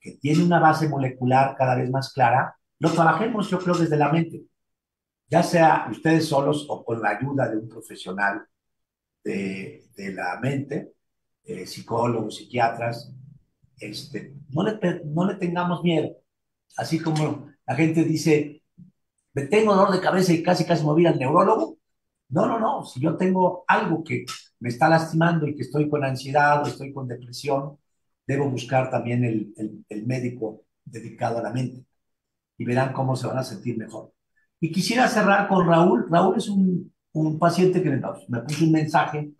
que tiene una base molecular cada vez más clara, lo trabajemos yo creo desde la mente, ya sea ustedes solos o con la ayuda de un profesional de la mente, psicólogos, psiquiatras, no le tengamos miedo. Así como la gente dice, me tengo dolor de cabeza y casi casi me voy al neurólogo. No, no, no. Si yo tengo algo que me está lastimando y que estoy con ansiedad o estoy con depresión, debo buscar también el médico dedicado a la mente y verán cómo se van a sentir mejor. Y quisiera cerrar con Raúl. Raúl es un paciente que me puso un mensaje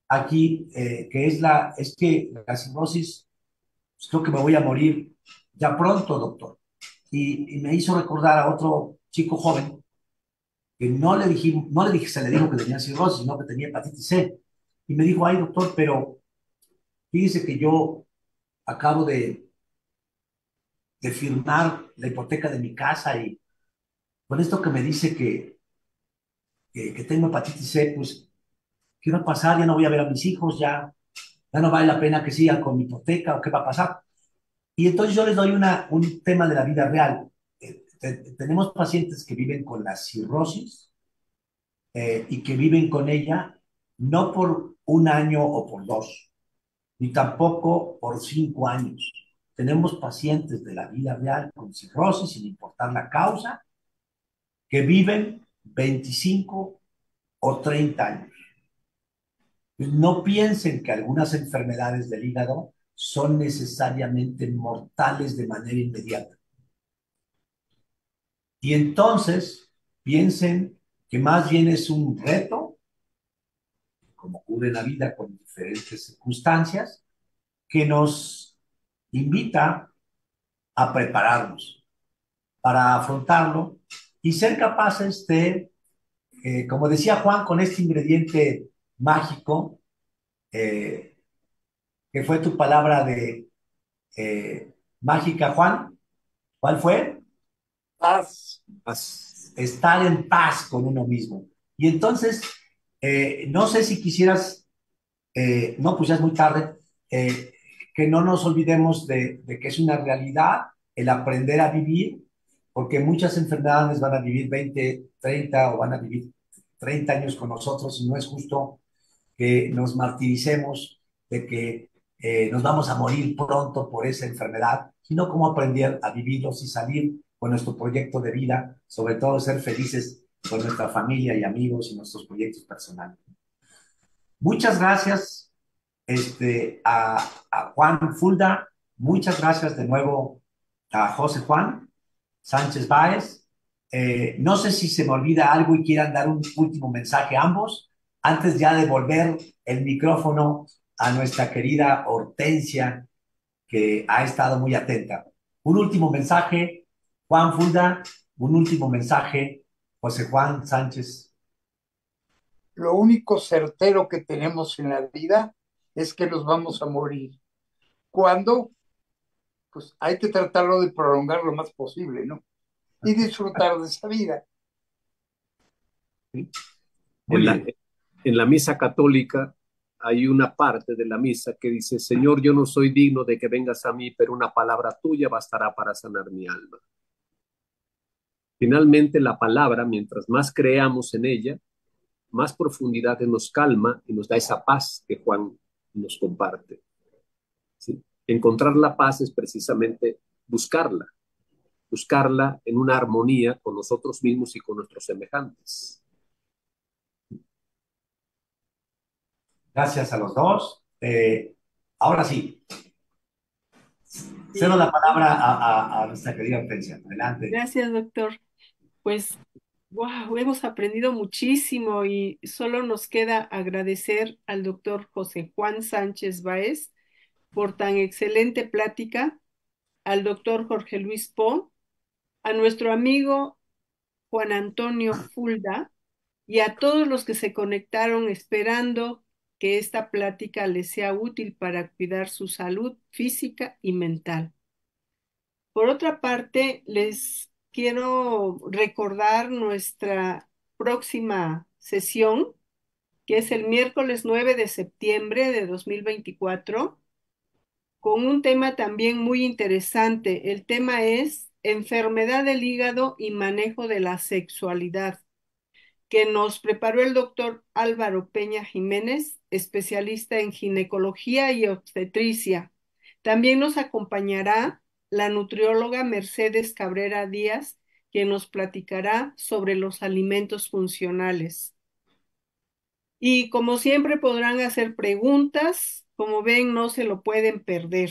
aquí que es que la cirrosis, pues creo que me voy a morir ya pronto, doctor. Y me hizo recordar a otro chico joven que no le dije, se le dijo que tenía cirrosis, sino que tenía hepatitis C. Y me dijo, ay, doctor, pero fíjese que yo acabo de firmar la hipoteca de mi casa y con esto que me dice que tengo hepatitis C, pues, ¿qué va a pasar? Ya no voy a ver a mis hijos, ya no vale la pena que sigan con mi hipoteca o qué va a pasar. Y entonces yo les doy un tema de la vida real. Tenemos pacientes que viven con la cirrosis y que viven con ella no por un año o por dos, ni tampoco por 5 años. Tenemos pacientes de la vida real con cirrosis, sin importar la causa, que viven 25 o 30 años. No piensen que algunas enfermedades del hígado son necesariamente mortales de manera inmediata. Y entonces piensen que más bien es un reto, como ocurre en la vida con diferentes circunstancias, que nos invita a prepararnos para afrontarlo y ser capaces de, como decía Juan, con este ingrediente mágico, eh, que fue tu palabra de mágica, Juan, ¿cuál fue? Paz. Estar en paz con uno mismo. Y entonces, no sé si quisieras, no, pues ya es muy tarde, que no nos olvidemos de que es una realidad el aprender a vivir, porque muchas enfermedades van a vivir 20, 30 o van a vivir 30 años con nosotros y no es justo que nos martiricemos de que nos vamos a morir pronto por esa enfermedad, sino cómo aprender a vivirlos y salir con nuestro proyecto de vida, sobre todo ser felices con nuestra familia y amigos y nuestros proyectos personales. Muchas gracias a Juan Fulda, muchas gracias de nuevo a José Juan Sánchez Báez. No sé si se me olvida algo y quieran dar un último mensaje a ambos, antes ya de volver el micrófono a nuestra querida Hortensia, que ha estado muy atenta. Un último mensaje, Juan Fulda, un último mensaje, José Juan Sánchez. Lo único certero que tenemos en la vida es que nos vamos a morir. ¿Cuándo? Pues hay que tratarlo de prolongar lo más posible, ¿no? Y disfrutar de esa vida. Muy En la, bien. en la misa católica hay una parte de la misa que dice, Señor, yo no soy digno de que vengas a mí, pero una palabra tuya bastará para sanar mi alma. Finalmente, la palabra, mientras más creamos en ella, más profundidad nos calma y nos da esa paz que Juan nos comparte. ¿Sí? Encontrar la paz es precisamente buscarla en una armonía con nosotros mismos y con nuestros semejantes. Gracias a los dos. Ahora sí, cedo la Sí, palabra a nuestra querida Hortensia. Adelante. gracias, doctor. Pues, wow, hemos aprendido muchísimo y solo nos queda agradecer al doctor José Juan Sánchez Báez por tan excelente plática, al doctor Jorge Luis Po, a nuestro amigo Juan Antonio Fulda y a todos los que se conectaron esperando que esta plática les sea útil para cuidar su salud física y mental. Por otra parte, les quiero recordar nuestra próxima sesión, que es el miércoles 9 de septiembre de 2024, con un tema también muy interesante. El tema es enfermedad del hígado y manejo de la sexualidad, que nos preparó el doctor Álvaro Peña Jiménez, especialista en ginecología y obstetricia. También nos acompañará la nutrióloga Mercedes Cabrera Díaz, quien nos platicará sobre los alimentos funcionales. Y como siempre podrán hacer preguntas, como ven, no se lo pueden perder.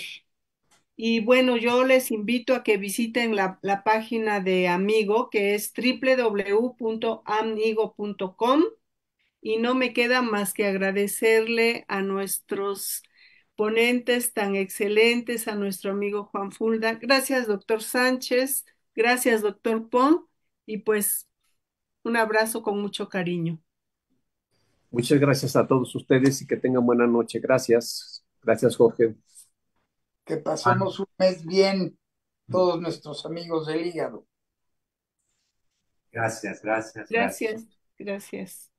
Y bueno, yo les invito a que visiten la página de Amigo, que es www.amigo.com. Y no me queda más que agradecerle a nuestros ponentes tan excelentes, a nuestro amigo Juan Fulda. Gracias, doctor Sánchez. Gracias, doctor Pon. Y pues un abrazo con mucho cariño. Muchas gracias a todos ustedes y que tengan buena noche. Gracias. Gracias, Jorge. Que pasemos un mes bien todos nuestros amigos del hígado. Gracias, gracias, gracias. Gracias. Gracias.